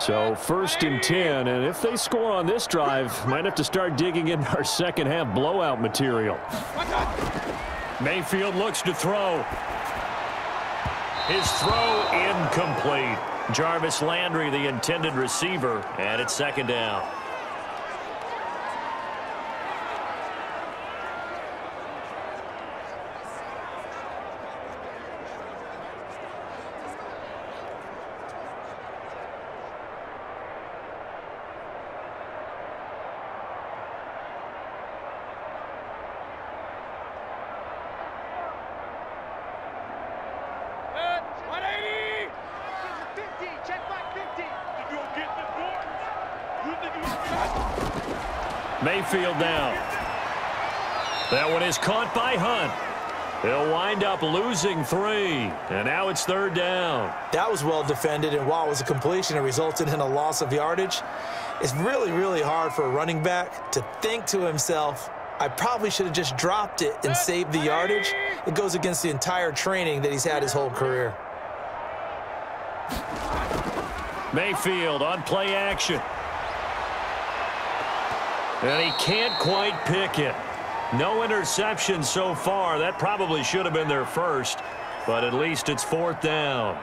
So first and 10, and if they score on this drive, might have to start digging in our second half blowout material. Mayfield looks to throw. His throw incomplete. Jarvis Landry, the intended receiver, and it's second down. Mayfield down. That one is caught by Hunt. He'll wind up losing 3, and now it's third down. That was well defended, and while it was a completion, it resulted in a loss of yardage. It's really, really hard for a running back to think to himself, I probably should have just dropped it and saved the yardage. It goes against the entire training that he's had his whole career. Mayfield on play action. And he can't quite pick it. No interception so far. That probably should have been their first, but at least it's fourth down.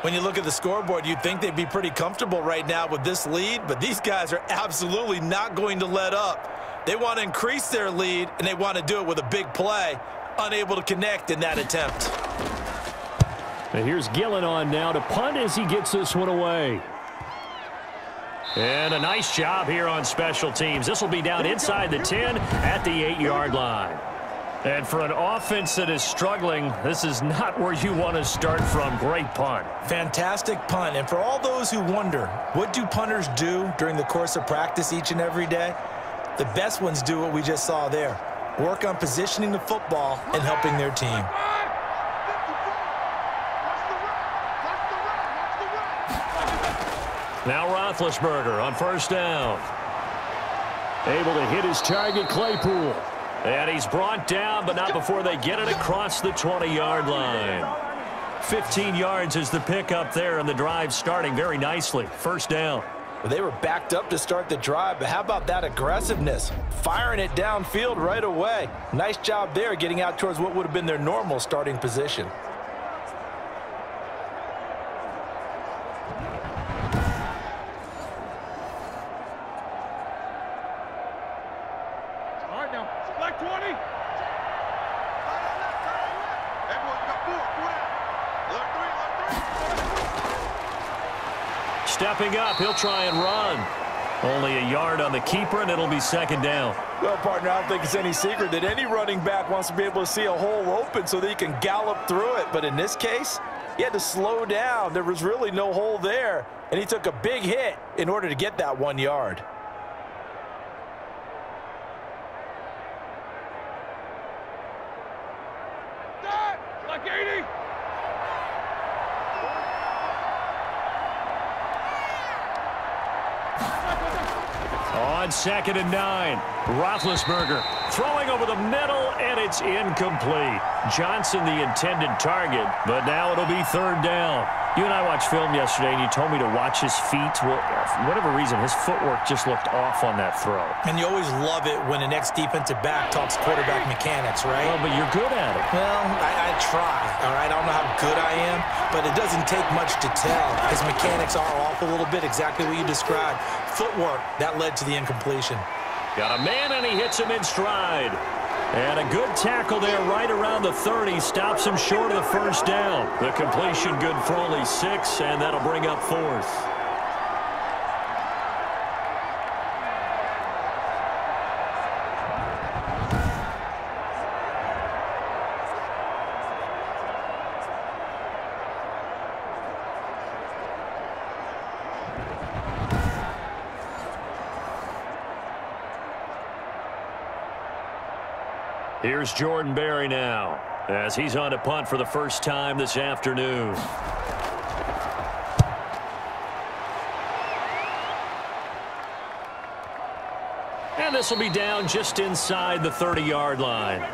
When you look at the scoreboard, you'd think they'd be pretty comfortable right now with this lead, but these guys are absolutely not going to let up. They want to increase their lead, and they want to do it with a big play. Unable to connect in that attempt. And here's Gillen on now to punt as he gets this one away. And a nice job here on special teams. This will be down inside the 10 at the 8-yard line. And for an offense that is struggling, this is not where you want to start from. Great punt. Fantastic punt. And for all those who wonder, what do punters do during the course of practice each and every day? The best ones do what we just saw there. Work on positioning the football and helping their team. Now Roethlisberger on first down. Able to hit his target, Claypool. And he's brought down, but not before they get it across the 20-yard line. 15 yards is the pickup there, and the drive starting very nicely. First down. Well, they were backed up to start the drive, but how about that aggressiveness? Firing it downfield right away. Nice job there getting out towards what would have been their normal starting position. Stepping up, he'll try and run. Only a yard on the keeper, and it'll be second down. Well, partner, I don't think it's any secret that any running back wants to be able to see a hole open so that he can gallop through it. But in this case, he had to slow down. There was really no hole there, and he took a big hit in order to get that 1 yard. On 2nd and 9, Roethlisberger throwing over the middle, and it's incomplete. Johnson the intended target, but now it'll be 3rd down. You and I watched film yesterday, and you told me to watch his feet. Well, for whatever reason, his footwork just looked off on that throw. And you always love it when an ex-defensive back talks quarterback mechanics, right? Well, but you're good at it. Well, I try, all right? I don't know how good I am, but it doesn't take much to tell. His mechanics are off a little bit, exactly what you described. Footwork, that led to the incompletion. Got a man, and he hits him in stride. And a good tackle there right around the 30. Stops him short of the 1st down. The completion good for only 6, and that'll bring up 4th. Here's Jordan Berry now, as he's on to punt for the first time this afternoon. And this will be down just inside the 30-yard line.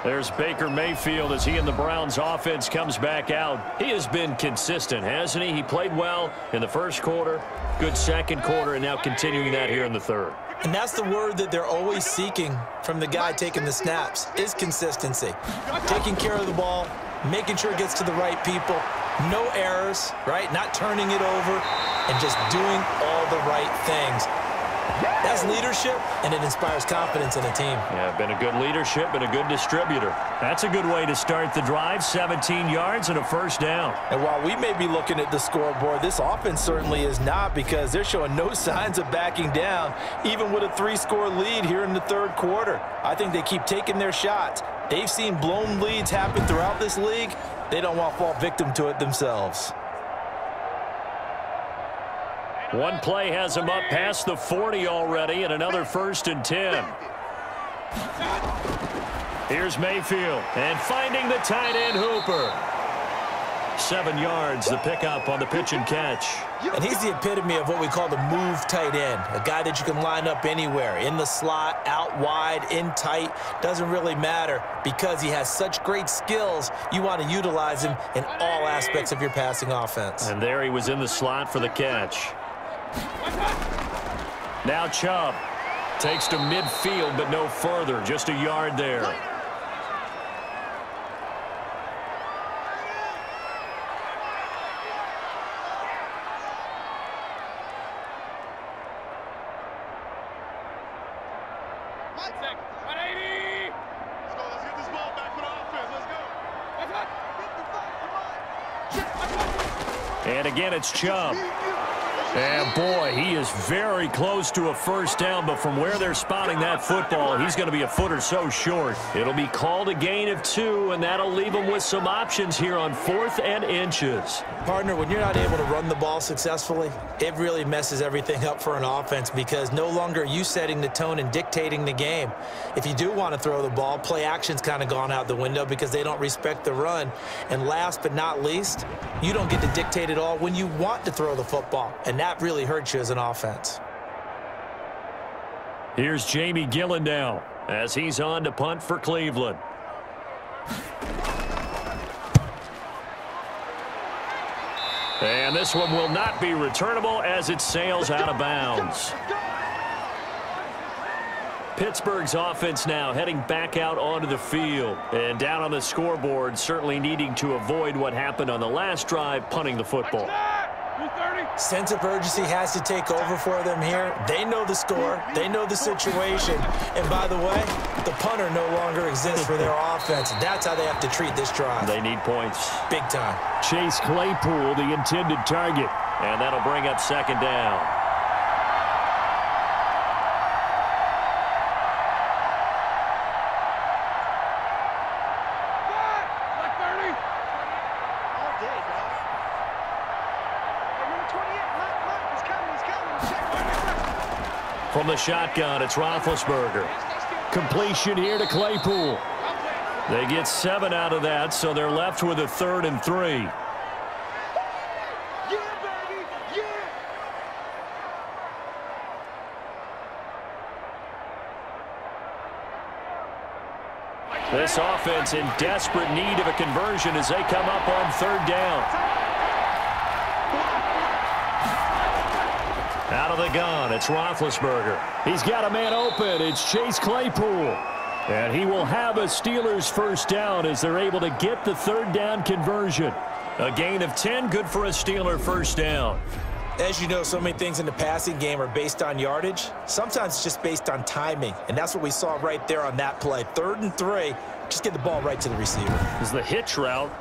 There's Baker Mayfield as he and the Browns offense comes back out. He has been consistent, hasn't he? He played well in the 1st quarter, good 2nd quarter, and now continuing that here in the 3rd. And that's the word that they're always seeking from the guy taking the snaps, is consistency. Taking care of the ball, making sure it gets to the right people, no errors, right? Not turning it over, and just doing all the right things. That's leadership, and it inspires confidence in a team. Yeah, been a good leadership and a good distributor. That's a good way to start the drive. 17 yards and a 1st down. And while we may be looking at the scoreboard, this offense certainly is not, because they're showing no signs of backing down, even with a 3-score lead here in the 3rd quarter. I think they keep taking their shots. They've seen blown leads happen throughout this league. They don't want to fall victim to it themselves. One play has him up past the 40 already, and another 1st and 10. Here's Mayfield, and finding the tight end Hooper. 7 yards, the pickup on the pitch and catch. And he's the epitome of what we call the move tight end, a guy that you can line up anywhere, in the slot, out wide, in tight, doesn't really matter, because he has such great skills. You want to utilize him in all aspects of your passing offense. And there he was in the slot for the catch. Now Chubb takes to midfield, but no further, just a yard there. And again, it's Chubb. And boy, he is very close to a 1st down, but from where they're spotting that football, he's going to be a foot or so short. It'll be called a gain of 2, and that'll leave him with some options here on 4th and inches. Partner, when you're not able to run the ball successfully, it really messes everything up for an offense, because no longer are you setting the tone and dictating the game. If you do want to throw the ball, play action's kind of gone out the window because they don't respect the run. And last but not least, you don't get to dictate it all when you want to throw the football. And that really hurts you as an offense. Here's Jamie Gillen now as he's on to punt for Cleveland. And this one will not be returnable as it sails out of bounds. Pittsburgh's offense now heading back out onto the field. And down on the scoreboard, certainly needing to avoid what happened on the last drive, punting the football. Sense of urgency has to take over for them here. They know the score. They know the situation. And by the way, the punter no longer exists for their offense. That's how they have to treat this drive. They need points. Big time. Chase Claypool, the intended target. And that'll bring up 2nd down. From the shotgun, it's Roethlisberger. Completion here to Claypool. They get 7 out of that, so they're left with a 3rd and 3. This offense in desperate need of a conversion as they come up on third down. Out of the gun, it's Roethlisberger. He's got a man open. It's Chase Claypool. And he will have a Steelers first down as they're able to get the third down conversion. A gain of 10, good for a Steeler first down. As you know, so many things in the passing game are based on yardage. Sometimes it's just based on timing, and that's what we saw right there on that play. 3rd and 3, just get the ball right to the receiver. This is the hitch route.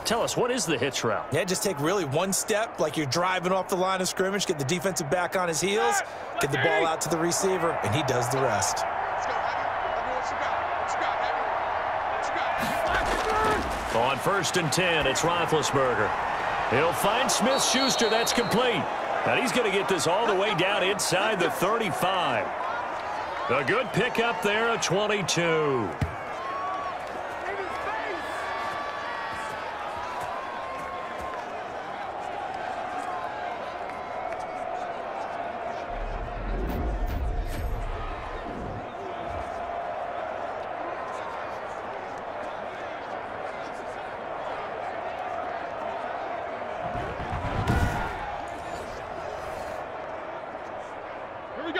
Tell us, what is the hitch route? Yeah, just take really one step like you're driving off the line of scrimmage, get the defensive back on his heels, get the ball out to the receiver, and he does the rest. Let's go, Heavy. Let me what you got. What you got, Heavy? On 1st and 10, it's Roethlisberger. He'll find Smith-Schuster. That's complete. And he's going to get this all the way down inside the 35. A good pickup there, a 22.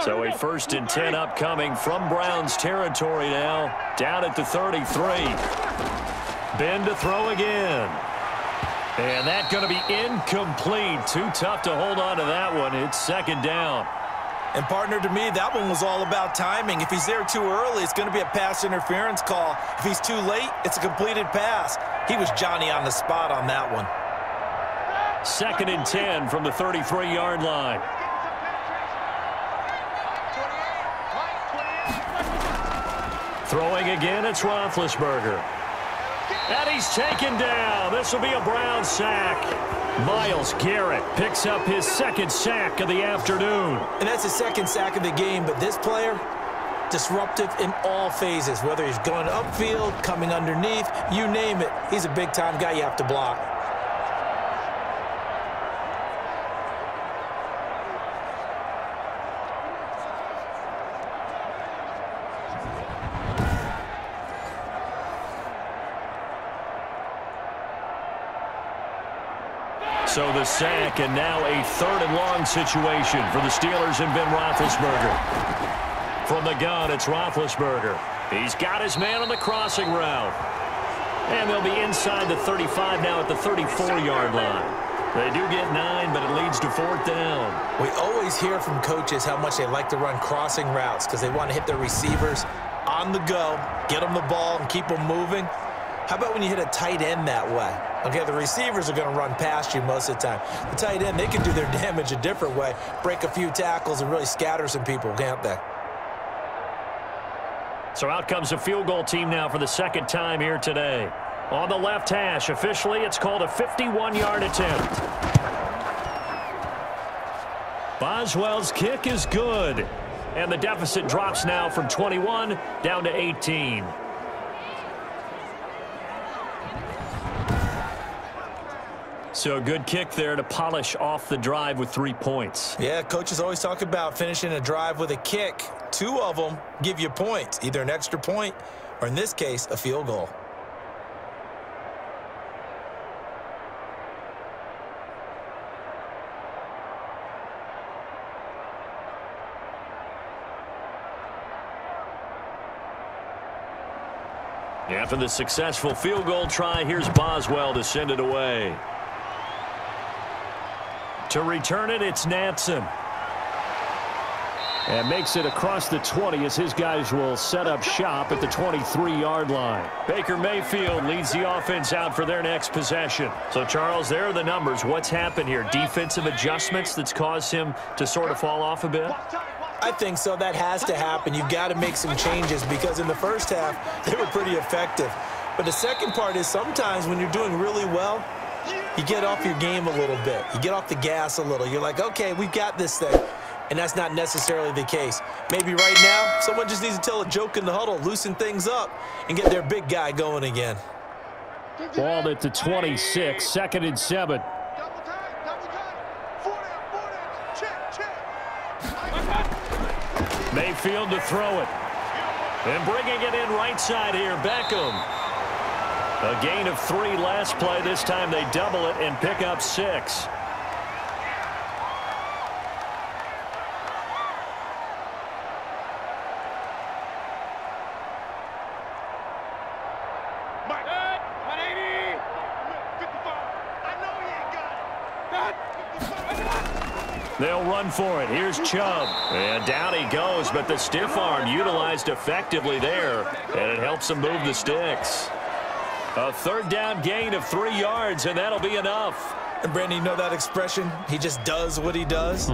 So a 1st and 10 upcoming from Browns territory now, down at the 33. Ben to throw again. And that's going to be incomplete. Too tough to hold on to that one. It's 2nd down. And partner, to me, that one was all about timing. If he's there too early, it's going to be a pass interference call. If he's too late, it's a completed pass. He was Johnny on the spot on that one. 2nd and 10 from the 33-yard line. Throwing again, it's Roethlisberger. And he's taken down. This will be a Brown sack. Myles Garrett picks up his 2nd sack of the afternoon. And that's his 2nd sack of the game, but this player, disruptive in all phases, whether he's going upfield, coming underneath, you name it. He's a big-time guy you have to block. So the sack, and now a 3rd and long situation for the Steelers and Ben Roethlisberger. From the gun, it's Roethlisberger. He's got his man on the crossing route. And they'll be inside the 35 now at the 34-yard line. They do get 9, but it leads to 4th down. We always hear from coaches how much they like to run crossing routes because they want to hit their receivers on the go, get them the ball, and keep them moving. How about when you hit a tight end that way? Okay, the receivers are going to run past you most of the time. The tight end, they can do their damage a different way, break a few tackles and really scatter some people, can't they? So out comes a field goal team now for the 2nd time here today. On the left hash, officially, it's called a 51-yard attempt. Boswell's kick is good. And the deficit drops now from 21 down to 18. So a good kick there to polish off the drive with 3 points. Yeah, coaches always talk about finishing a drive with a kick. 2 of them give you points, either an extra point or, in this case, a field goal. After the successful field goal try, here's Boswell to send it away. To return it, it's Natson. And makes it across the 20 as his guys will set up shop at the 23-yard line. Baker Mayfield leads the offense out for their next possession. So, Charles, there are the numbers. What's happened here? Defensive adjustments that's caused him to sort of fall off a bit? I think so. That has to happen. You've got to make some changes because in the first half, they were pretty effective. But the second part is sometimes when you're doing really well, you get off your game a little bit. You get off the gas a little. You're like, okay, we've got this thing. And that's not necessarily the case. Maybe right now, someone just needs to tell a joke in the huddle, loosen things up, and get their big guy going again. Ball at the 26, 2nd and 7. Mayfield to throw it. And bringing it in right side here, Beckham. A gain of 3 last play. This time they double it and pick up 6. They'll run for it. Here's Chubb. And down he goes, but the stiff arm utilized effectively there, and it helps him move the sticks. A 3rd down gain of 3 yards, and that'll be enough. And Brandon, you know that expression? He just does what he does.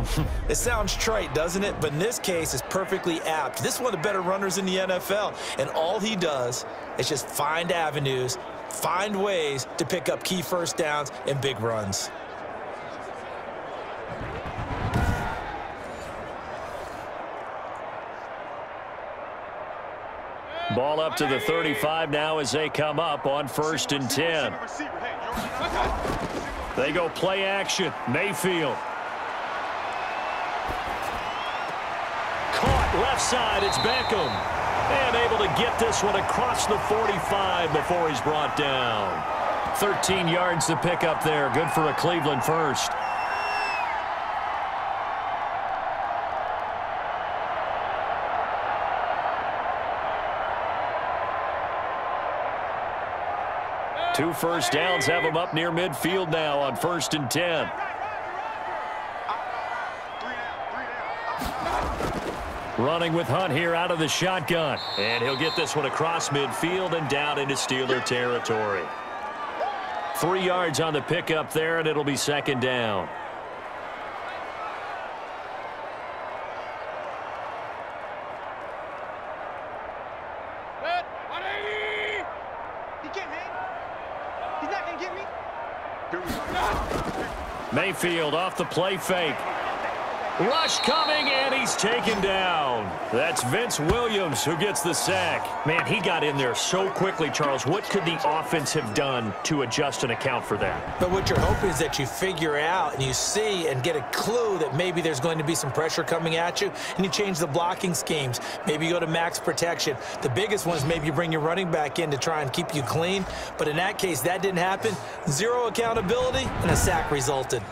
It sounds trite, doesn't it? But in this case, it's perfectly apt. This is one of the better runners in the NFL, and all he does is just find avenues, find ways to pick up key first downs and big runs. Ball up to the 35 now as they come up on 1st and 10. They go play action. Mayfield. Caught left side. It's Beckham. And able to get this one across the 45 before he's brought down. 13 yards to pick up there. Good for a Cleveland first. Two first downs have them up near midfield now on 1st and 10. Running with Hunt here out of the shotgun. And he'll get this one across midfield and down into Steeler territory. 3 yards on the pickup there, and it'll be 2nd down. Mayfield off the play fake. Rush coming, and he's taken down. That's Vince Williams who gets the sack. Man, he got in there so quickly, Charles. What could the offense have done to adjust and account for that? But what you're hoping is that you figure out and you see and get a clue that maybe there's going to be some pressure coming at you, and you change the blocking schemes. Maybe you go to max protection. The biggest one is maybe you bring your running back in to try and keep you clean. But in that case, that didn't happen. 0 accountability, and a sack resulted.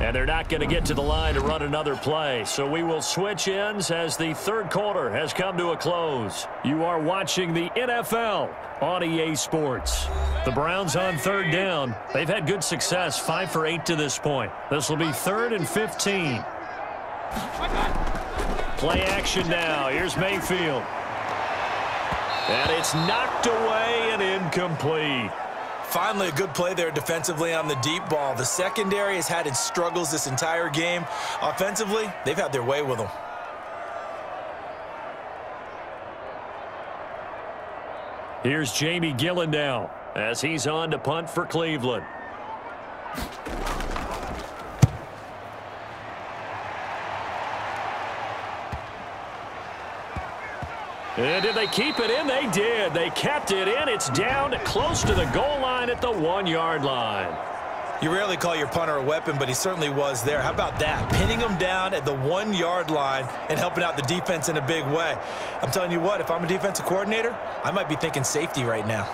And they're not going to get to the line to run another play. So we will switch ends as the 3rd quarter has come to a close. You are watching the NFL on EA Sports. The Browns on 3rd down. They've had good success, 5 for 8 to this point. This will be 3rd and 15. Play action now. Here's Mayfield. And it's knocked away and incomplete. Finally, a good play there defensively on the deep ball. The secondary has had its struggles this entire game. Offensively, they've had their way with them. Here's Jamie Gillen now as he's on to punt for Cleveland. And did they keep it in? They did. They kept it in. It's down close to the goal line at the 1-yard line. You rarely call your punter a weapon, but he certainly was there. How about that? Pinning him down at the 1-yard line and helping out the defense in a big way. I'm telling you what, if I'm a defensive coordinator, I might be thinking safety right now.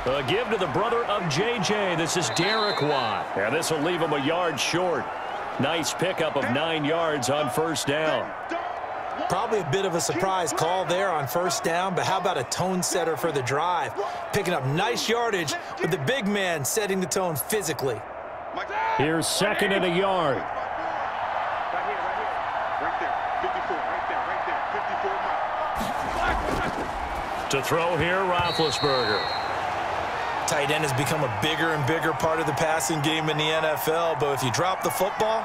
A give to the brother of JJ. This is Derek Watt. And this will leave him a yard short. Nice pickup of 9 yards on 1st down. Probably a bit of a surprise call there on 1st down, but how about a tone setter for the drive? Picking up nice yardage with the big man setting the tone physically. Here's 2nd and a yard. Right there. 54, right there. 54. To throw here, Roethlisberger. Tight end has become a bigger and bigger part of the passing game in the NFL, but if you drop the football,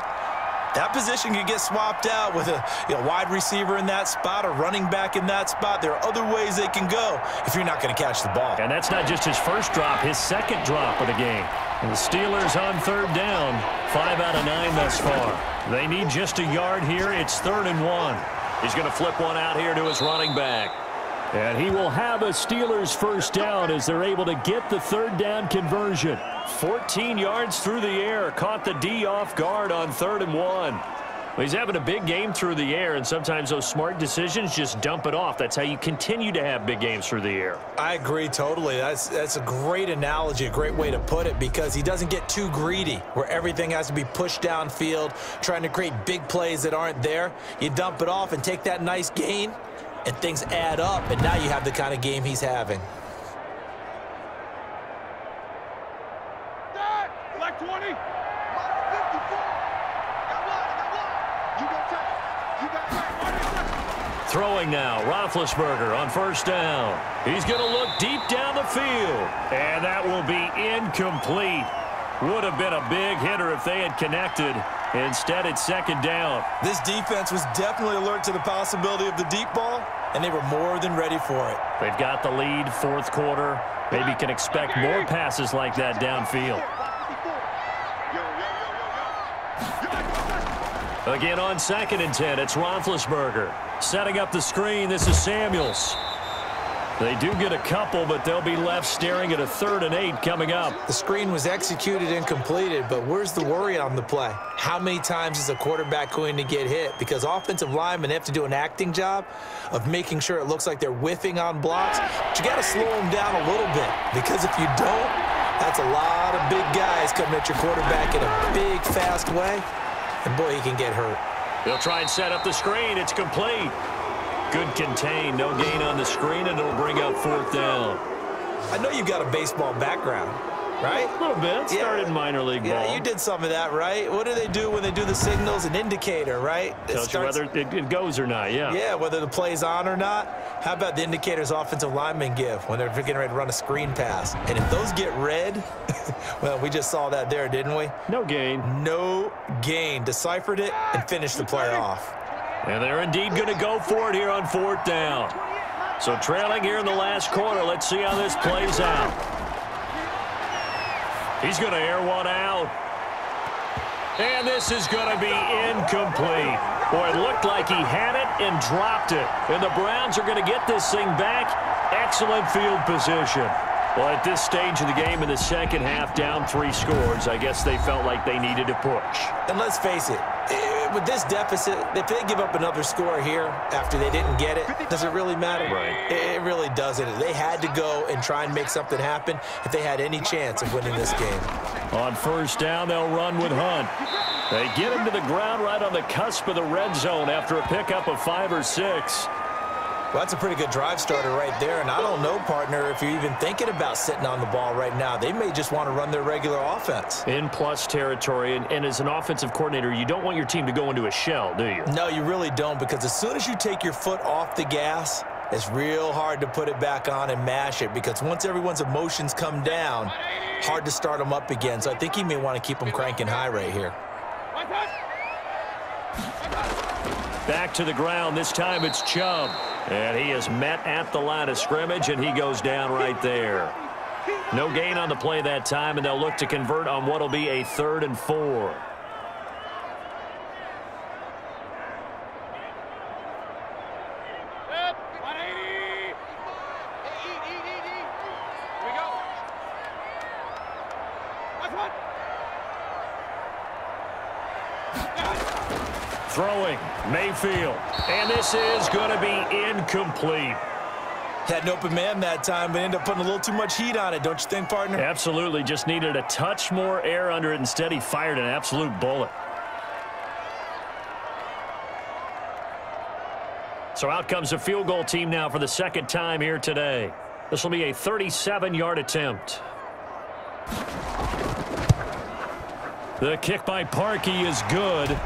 That position can get swapped out with a wide receiver in that spot, a running back in that spot. There are other ways they can go if you're not going to catch the ball. And that's not just his first drop, his second drop of the game. And the Steelers on third down, 5 out of 9 thus far. They need just a yard here. It's 3rd and 1. He's going to flip one out here to his running back. And he will have a Steelers first down as they're able to get the third down conversion. 14 yards through the air. Caught the D off guard on 3rd and 1. Well, he's having a big game through the air, and sometimes those smart decisions just dump it off. That's how you continue to have big games through the air. I agree totally. That's a great analogy, a great way to put it, because he doesn't get too greedy where everything has to be pushed downfield, trying to create big plays that aren't there. You dump it off and take that nice gain, and things add up, and now you have the kind of game he's having. Black 20. 54. Throwing now, Roethlisberger on first down. He's going to look deep down the field, and that will be incomplete. Would have been a big hitter if they had connected. Instead, it's 2nd down. This defense was definitely alert to the possibility of the deep ball, and they were more than ready for it. They've got the lead, 4th quarter. Maybe can expect more passes like that downfield. Again on 2nd and 10, it's Roethlisberger. Setting up the screen, this is Samuels. They do get a couple, but they'll be left staring at a 3rd and 8 coming up. The screen was executed and completed, but where's the worry on the play? How many times is a quarterback going to get hit? Because offensive linemen have to do an acting job of making sure it looks like they're whiffing on blocks. But you got to slow them down a little bit, because if you don't, that's a lot of big guys coming at your quarterback in a big, fast way. And boy, he can get hurt. They'll try and set up the screen. It's complete. Good contain. No gain on the screen, and it'll bring up 4th down. I know you've got a baseball background, right? A little bit. Started in minor league ball. Yeah, you did some of that, right? What do they do when they do the signals? An indicator, right? Tells you whether it goes or not, yeah. Yeah, whether the play's on or not. How about the indicators offensive linemen give when they're getting ready to run a screen pass? And if those get red, well, we just saw that there, didn't we? No gain. No gain. Deciphered it and finished the play off. And they're indeed going to go for it here on 4th down. So trailing here in the last quarter. Let's see how this plays out. He's going to air one out. And this is going to be incomplete. Boy, it looked like he had it and dropped it. And the Browns are going to get this thing back. Excellent field position. Well, at this stage of the game in the second half, down 3 scores, I guess they felt like they needed to push. And let's face it, with this deficit, if they give up another score here after they didn't get it, does it really matter? Right. It really doesn't. They had to go and try and make something happen if they had any chance of winning this game. On first down, they'll run with Hunt. They get him to the ground right on the cusp of the red zone after a pickup of 5 or 6. Well, that's a pretty good drive starter right there, and I don't know, partner, if you're even thinking about sitting on the ball right now. They may just want to run their regular offense. In plus territory, and as an offensive coordinator, you don't want your team to go into a shell, do you? No, you really don't, because as soon as you take your foot off the gas, it's real hard to put it back on and mash it, because once everyone's emotions come down, hard to start them up again. So I think you may want to keep them cranking high right here. Back to the ground. This time it's Chubb. And he is met at the line of scrimmage, and he goes down right there. No gain on the play that time, and they'll look to convert on what will be a 3rd and 4. Throwing, Mayfield, and this is going to be incomplete. Had an open man that time, but ended up putting a little too much heat on it, don't you think, partner? Absolutely, just needed a touch more air under it. Instead, he fired an absolute bullet. So out comes the field goal team now for the 2nd time here today. This will be a 37-yard attempt. The kick by Parkey is good.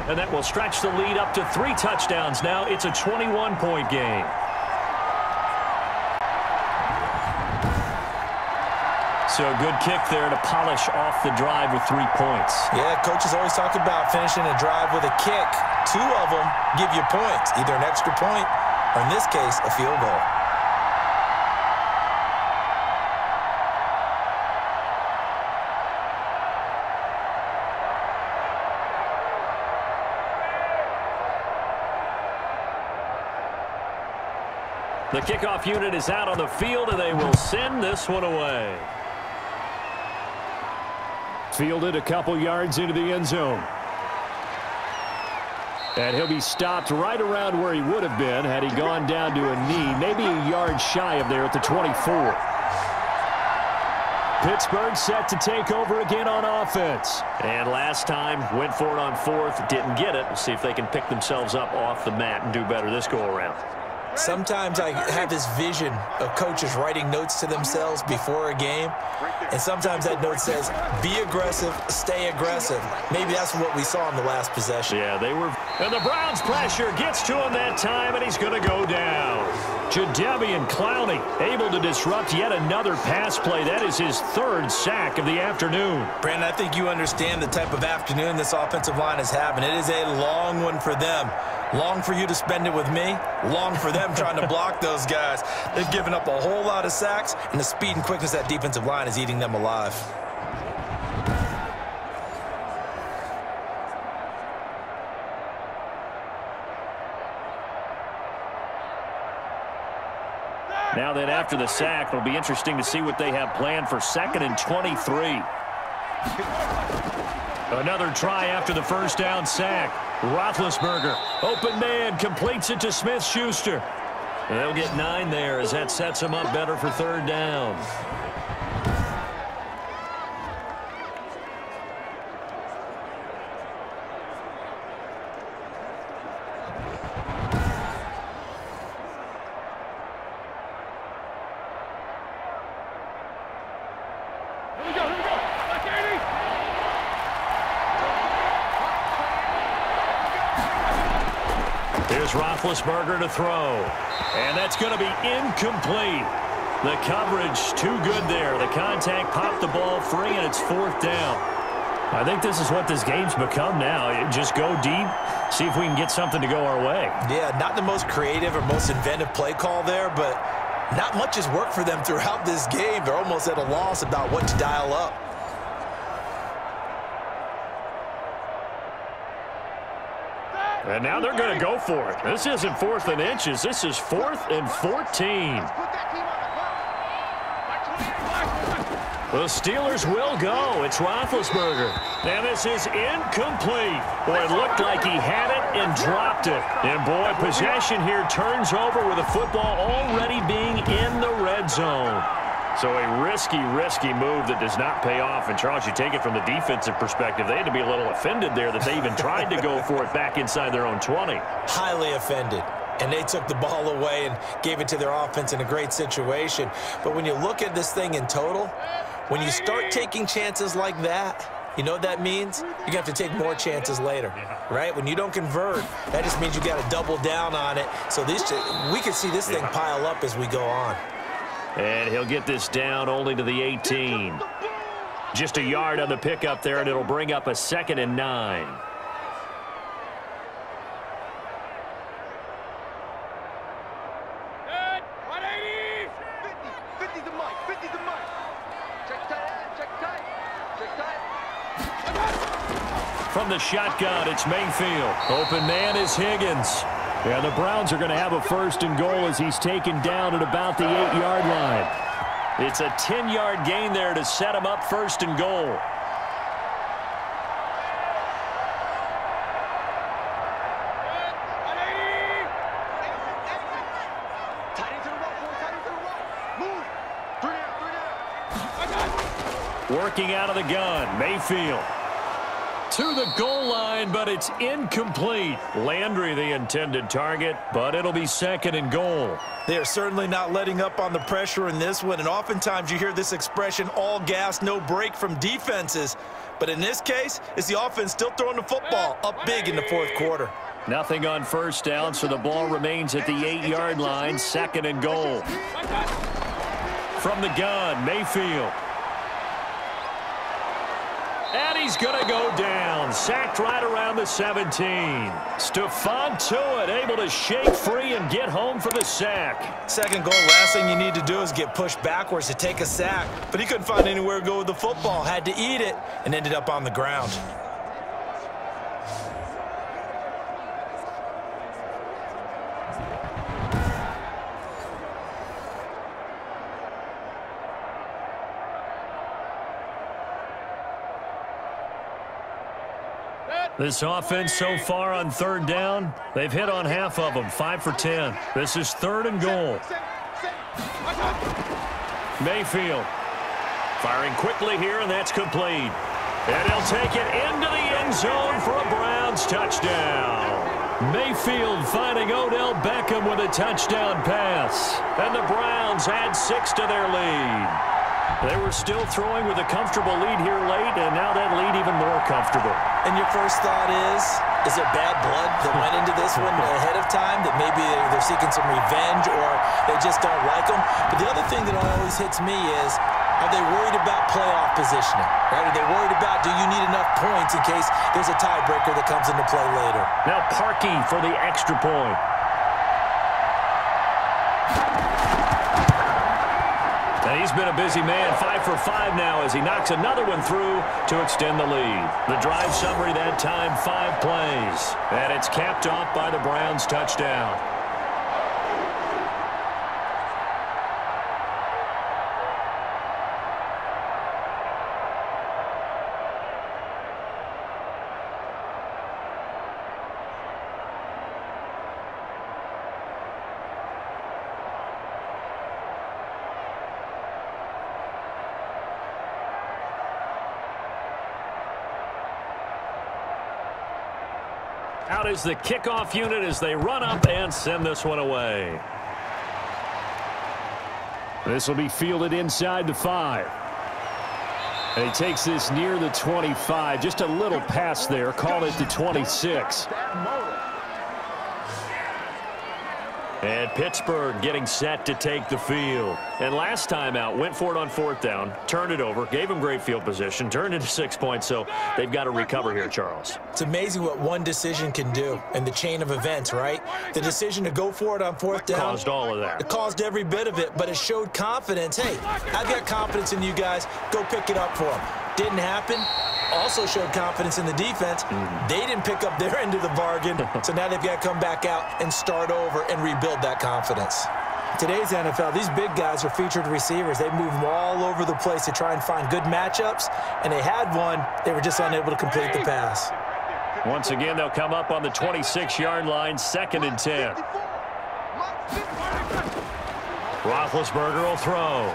And that will stretch the lead up to 3 touchdowns now. It's a 21-point game. So a good kick there to polish off the drive with 3 points. Yeah, coaches always talk about finishing a drive with a kick. 2 of them give you points, either an extra point or, in this case, a field goal. The kickoff unit is out on the field, and they will send this one away. Fielded a couple yards into the end zone. And he'll be stopped right around where he would have been had he gone down to a knee, maybe a yard shy of there at the 24. Pittsburgh set to take over again on offense. And last time, went for it on 4th, didn't get it. We'll see if they can pick themselves up off the mat and do better this go-around. Sometimes I have this vision of coaches writing notes to themselves before a game, and sometimes that note says, be aggressive, stay aggressive. Maybe that's what we saw in the last possession. Yeah, they were. And the Browns pressure gets to him that time, and he's going to go down. Jadeveon Clowney able to disrupt yet another pass play. That is his 3rd sack of the afternoon. Brandon, I think you understand the type of afternoon this offensive line is having. It is a long one for them. Long for you to spend it with me. Long for them trying to block those guys. They've given up a whole lot of sacks, and the speed and quickness of that defensive line is eating them alive. Now then, after the sack, it'll be interesting to see what they have planned for 2nd and 23. Another try after the first down sack. Roethlisberger, open man, completes it to Smith-Schuster. They'll get 9 there as that sets them up better for 3rd down. Here's Roethlisberger to throw. And that's going to be incomplete. The coverage too good there. The contact popped the ball free, and it's 4th down. I think this is what this game's become now. Just go deep, see if we can get something to go our way. Yeah, not the most creative or most inventive play call there, but not much has worked for them throughout this game. They're almost at a loss about what to dial up. And now they're going to go for it. This isn't 4th and inches. This is 4th and 14. The Steelers will go. It's Roethlisberger. And this is incomplete. Boy, it looked like he had it and dropped it. And, boy, possession here turns over with the football already being in the red zone. So a risky move that does not pay off. And, Charles, you take it from the defensive perspective. They had to be a little offended there that they even tried to go for it back inside their own 20. Highly offended. And they took the ball away and gave it to their offense in a great situation. But when you look at this thing in total, when you start taking chances like that, you know what that means? You're going to have to take more chances later, right? When you don't convert, that just means you got to double down on it. So we could see this thing pile up as we go on. And he'll get this down only to the 18. Just a yard on the pickup there, and it'll bring up a 2nd and 9. From the shotgun, it's Mayfield. Open man is Higgins. Yeah, the Browns are going to have a 1st and goal as he's taken down at about the 8-yard line. It's a 10-yard gain there to set him up 1st and goal. Working out of the gun, Mayfield. To the goal line, but it's incomplete. Landry, the intended target, but it'll be 2nd and goal. They are certainly not letting up on the pressure in this one, and oftentimes you hear this expression, all gas, no break from defenses. But in this case, it's the offense still throwing the football up big in the 4th quarter. Nothing on 1st down, so the ball remains at the 8-yard line, 2nd and goal. From the gun, Mayfield. And he's going to go down. Sacked right around the 17. Stephon Tuitt able to shake free and get home for the sack. Second goal, last thing you need to do is get pushed backwards to take a sack. But he couldn't find anywhere to go with the football. Had to eat it and ended up on the ground. This offense so far on third down, they've hit on half of them, 5 for 10. This is 3rd and goal. Mayfield firing quickly here, and that's complete. And he'll take it into the end zone for a Browns touchdown. Mayfield finding Odell Beckham with a touchdown pass. And the Browns add 6 to their lead. They were still throwing with a comfortable lead here late, and now that lead even more comfortable. And your first thought is it bad blood that went into this one ahead of time, that maybe they're seeking some revenge or they just don't like them? But the other thing that always hits me is, are they worried about playoff positioning? Right? Are they worried about, do you need enough points in case there's a tiebreaker that comes into play later? Now Parkey for the extra point. And he's been a busy man, 5 for 5 now as he knocks another one through to extend the lead. The drive summary that time, 5 plays. And it's capped off by the Browns touchdown. Out is the kickoff unit as they run up and send this one away. This will be fielded inside the 5. And he takes this near the 25. Just a little pass there. Called it the 26. And Pittsburgh getting set to take the field. And last time out, went for it on 4th down, turned it over, gave him great field position, turned into 6 points, so they've got to recover here, Charles. It's amazing what one decision can do in the chain of events, right? The decision to go for it on 4th down. Caused all of that. It caused every bit of it, but it showed confidence. Hey, I've got confidence in you guys. Go pick it up for them. Didn't happen. Also showed confidence in the defense. They didn't pick up their end of the bargain, so now they've got to come back out and start over and rebuild that confidence. Today's NFL, these big guys are featured receivers. They move them all over the place to try and find good matchups, and they had one. They were just unable to complete the pass. Once again, they'll come up on the 26-yard line, 2nd and 10. Roethlisberger will throw.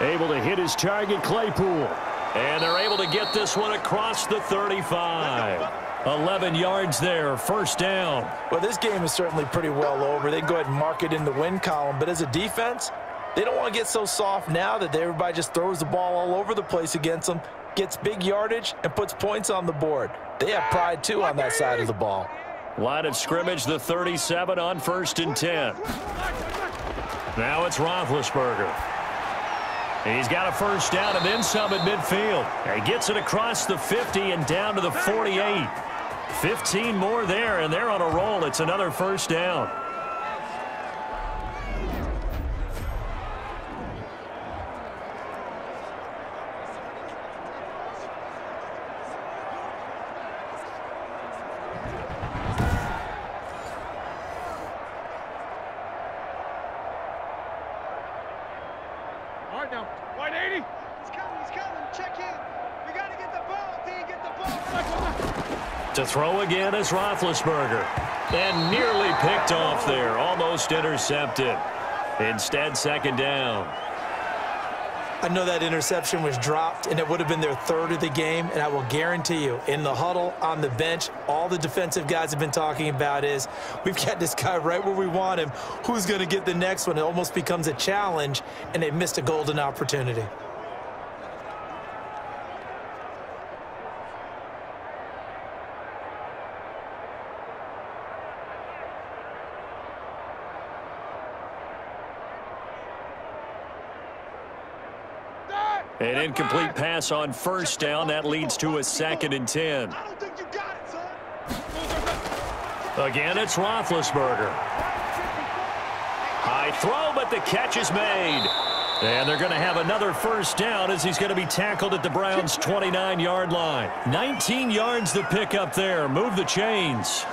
Able to hit his target, Claypool. And they're able to get this one across the 35. 11 yards there, 1st down. Well, this game is certainly pretty well over. They go ahead and mark it in the win column. But as a defense, they don't want to get so soft now that everybody just throws the ball all over the place against them, gets big yardage, and puts points on the board. They have pride, too, on that side of the ball. Line of scrimmage, the 37 on 1st and 10. Now it's Roethlisberger. He's got a 1st down and then some at midfield. And he gets it across the 50 and down to the 48. 15 more there, and they're on a roll. It's another 1st down. To throw again is Roethlisberger. And nearly picked off there. Almost intercepted. Instead, 2nd down. I know that interception was dropped, and it would have been their 3rd of the game. And I will guarantee you, in the huddle, on the bench, all the defensive guys have been talking about is, we've got this guy right where we want him. Who's going to get the next one? It almost becomes a challenge, and they missed a golden opportunity. An incomplete pass on first down. That leads to a 2nd and 10. I don't think you got it, son. Again, it's Roethlisberger. High throw, but the catch is made. And they're going to have another first down as he's going to be tackled at the Browns' 29-yard line. 19 yards to pick up there. Move the chains.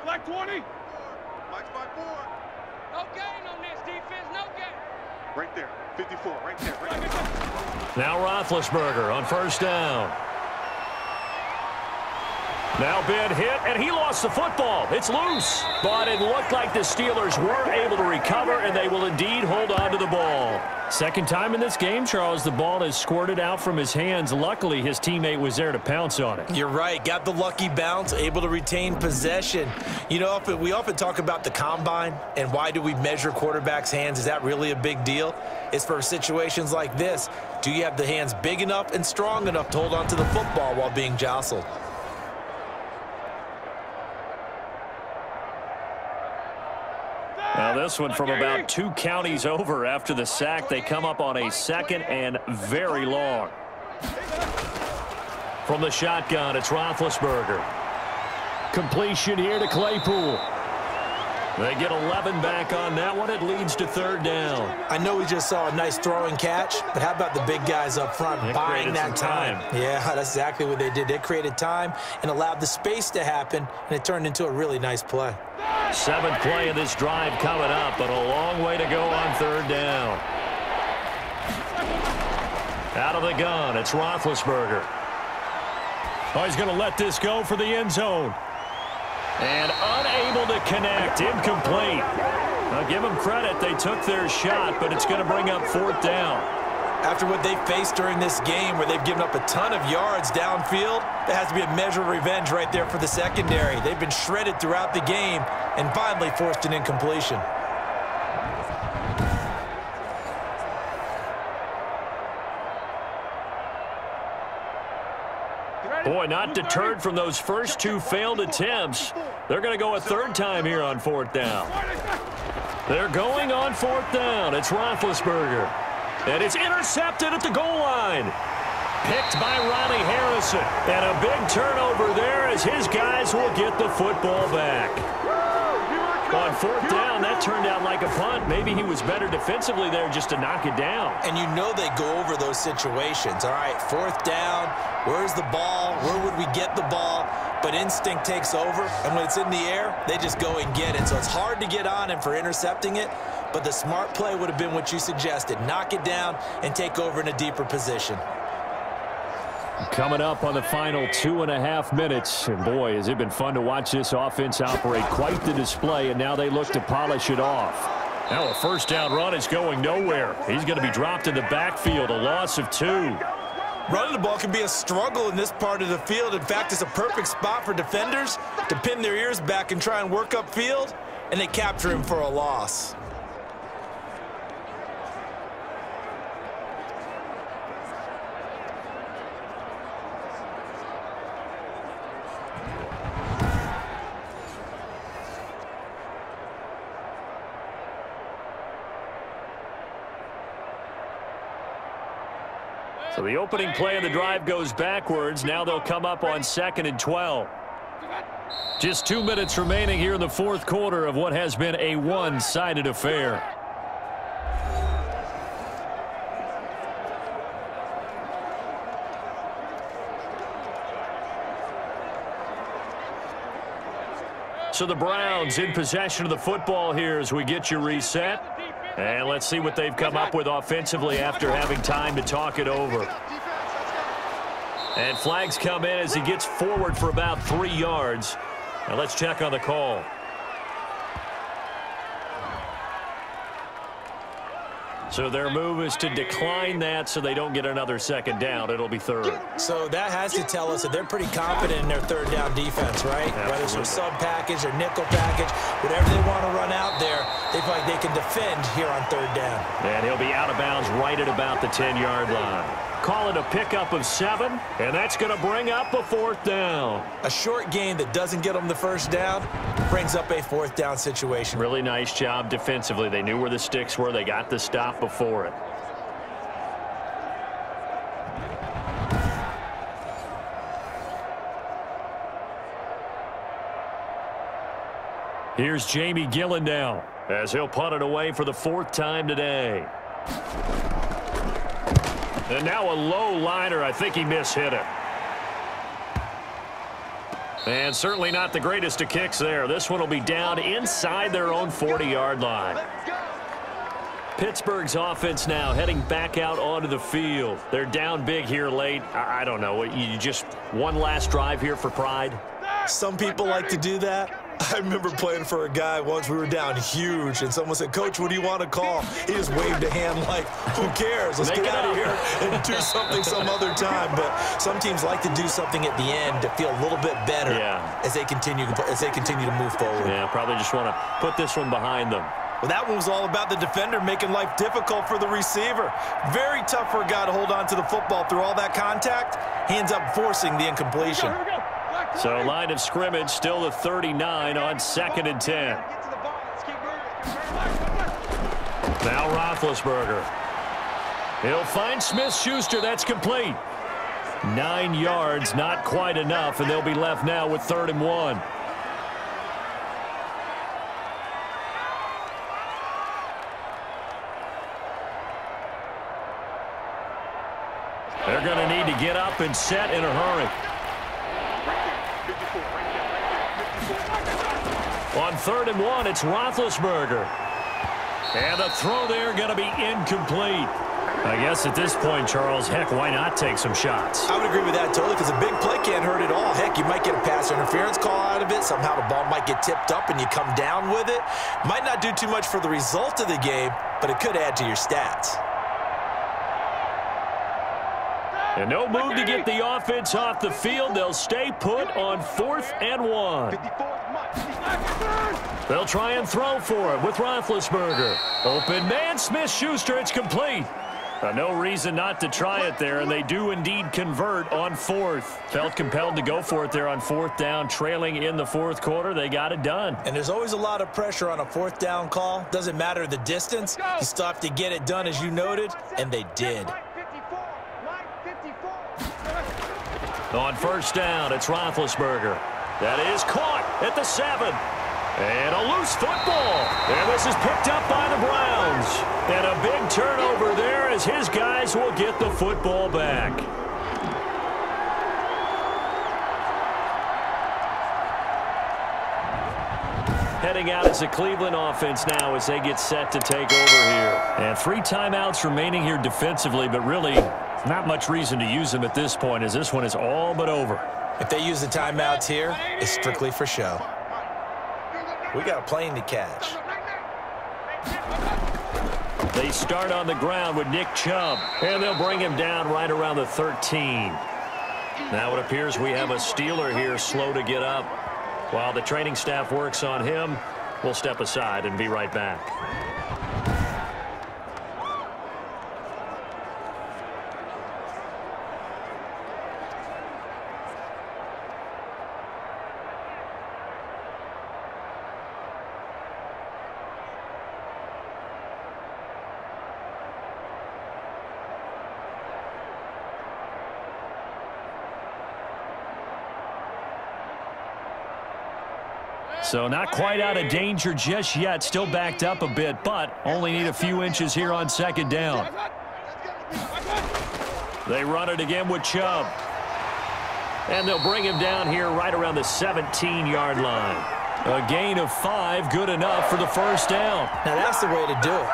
Black 20. Black spot 4. No gain on this defense, no gain. Right there, 54, right there, right there. Now Roethlisberger on first down. Now big hit, and he lost the football. It's loose, but it looked like the Steelers were able to recover, and they will indeed hold on to the ball. Second time in this game, Charles, the ball has squirted out from his hands. Luckily, his teammate was there to pounce on it. You're right. Got the lucky bounce, able to retain possession. You know, we often talk about the combine and why do we measure quarterbacks' hands. Is that really a big deal? It's for situations like this. Do you have the hands big enough and strong enough to hold on to the football while being jostled? Now this one from about 2 counties over after the sack. They come up on a 2nd and very long. From the shotgun, it's Roethlisberger. Completion here to Claypool. They get 11 back on that one. It leads to 3rd down. I know we just saw a nice throwing catch, but how about the big guys up front buying that time? Yeah, that's exactly what they did. They created time and allowed the space to happen, and it turned into a really nice play. 7th play of this drive coming up, but a long way to go on 3rd down. Out of the gun, it's Roethlisberger. Oh, he's going to let this go for the end zone. And unable to connect, incomplete. I'll give them credit, they took their shot, but it's going to bring up 4th down. After what they faced during this game where they've given up a ton of yards downfield, there has to be a measure of revenge right there for the secondary. They've been shredded throughout the game and finally forced an incompletion. Boy, not deterred from those first 2 failed attempts. They're going to go a 3rd time here on 4th down. They're going on 4th down. It's Roethlisberger. And it's intercepted at the goal line. Picked by Ronnie Harrison. And a big turnover there as his guys will get the football back. On 4th down, that turned out like a punt. Maybe he was better defensively there just to knock it down. And you know they go over those situations. All right, 4th down, where's the ball? Where would we get the ball? But instinct takes over, and when it's in the air, they just go and get it. So it's hard to get on him for intercepting it, but the smart play would have been what you suggested. Knock it down and take over in a deeper position. Coming up on the final 2.5 minutes. And boy, has it been fun to watch this offense operate. Quite the display, and now they look to polish it off. Now a 1st down run is going nowhere. He's going to be dropped in the backfield, a loss of 2. Running the ball can be a struggle in this part of the field. In fact, it's a perfect spot for defenders to pin their ears back and try and work upfield, and they capture him for a loss. So the opening play of the drive goes backwards. Now they'll come up on 2nd and 12. Just 2 minutes remaining here in the 4th quarter of what has been a one-sided affair. So the Browns in possession of the football here as we get you reset. And let's see what they've come up with offensively after having time to talk it over. And flags come in as he gets forward for about 3 yards. Now let's check on the call. So their move is to decline that so they don't get another second down. It'll be third. So that has to tell us that they're pretty confident in their third down defense, right? Absolutely. Whether it's from sub package or nickel package, whatever they want to run out there, they feel like they can defend here on third down. And he'll be out of bounds right at about the 10-yard line. Call it a pickup of 7, and that's going to bring up a fourth down. A short game that doesn't get them the first down brings up a fourth down situation. Really nice job defensively. They knew where the sticks were. They got the stop before it. Here's Jamie Gillen now as he'll punt it away for the 4th time today. And now a low liner. I think he mishit it. And certainly not the greatest of kicks there. This one will be down inside their own 40-yard line. Pittsburgh's offense now heading back out onto the field. They're down big here late. I don't know. You just one last drive here for pride? Some people like to do that. I remember playing for a guy once. We were down huge, and someone said, "Coach, what do you want to call?" He just waved a hand like, who cares? Let's get out of here and do something some other time. But some teams like to do something at the end to feel a little bit better as they continue to move forward. Yeah, probably just want to put this one behind them. Well, that one was all about the defender making life difficult for the receiver. Very tough for a guy to hold on to the football through all that contact. He ends up forcing the incompletion. So line of scrimmage still the 39 on 2nd and 10. Now Roethlisberger. He'll find Smith-Schuster. That's complete. 9 yards, not quite enough, and they'll be left now with 3rd and 1. They're going to need to get up and set in a hurry. On 3rd and 1, it's Roethlisberger. And the throw there going to be incomplete. I guess at this point, Charles, heck, why not take some shots? I would agree with that totally, because a big play can't hurt at all. Heck, you might get a pass interference call out of it. Somehow the ball might get tipped up and you come down with it. Might not do too much for the result of the game, but it could add to your stats. And no move to get the offense off the field. They'll stay put on 4th and 1. They'll try and throw for it with Roethlisberger. Open man, Smith-Schuster. It's complete. No reason not to try it there, and they do indeed convert on 4th. Felt compelled to go for it there on 4th down, trailing in the 4th quarter. They got it done. And there's always a lot of pressure on a 4th down call. Doesn't matter the distance. You still have to get it done, as you noted, and they did. On 1st down, it's Roethlisberger. That is caught at the 7. And a loose football. And this is picked up by the Browns. And a big turnover there as his guys will get the football back. Heading out as a Cleveland offense now as they get set to take over here. And 3 timeouts remaining here defensively, but really not much reason to use them at this point as this one is all but over. If they use the timeouts here, it's strictly for show. We got a plane to catch. They start on the ground with Nick Chubb, and they'll bring him down right around the 13. Now it appears we have a Steeler here slow to get up. While the training staff works on him, we'll step aside and be right back. So not quite out of danger just yet. Still backed up a bit, but only need a few inches here on 2nd down. They run it again with Chubb. And they'll bring him down here right around the 17-yard line. A gain of 5, good enough for the 1st down. Now that's the way to do it.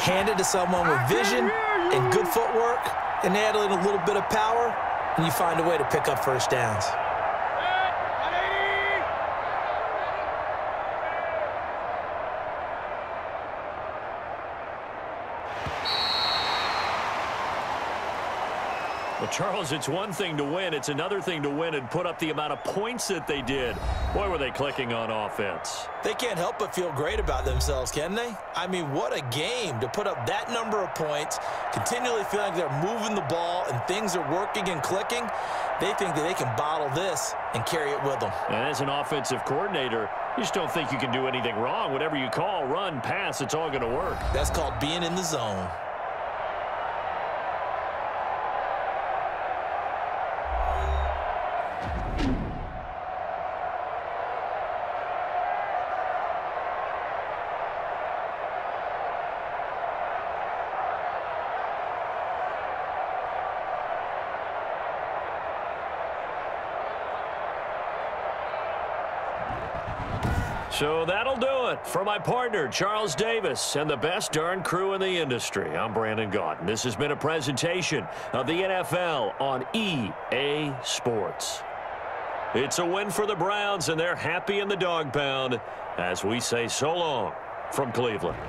Hand it to someone with vision and good footwork, and add in a little bit of power, and you find a way to pick up 1st downs. Well, Charles, it's one thing to win. It's another thing to win and put up the amount of points that they did. Boy, were they clicking on offense. They can't help but feel great about themselves, can they? I mean, what a game to put up that number of points, continually feeling like they're moving the ball and things are working and clicking. They think that they can bottle this and carry it with them. And as an offensive coordinator, you just don't think you can do anything wrong. Whatever you call, run, pass, it's all going to work. That's called being in the zone. So that'll do it for my partner, Charles Davis, and the best darn crew in the industry. I'm Brandon Gaudin. This has been a presentation of the NFL on EA Sports. It's a win for the Browns, and they're happy in the dog pound as we say so long from Cleveland.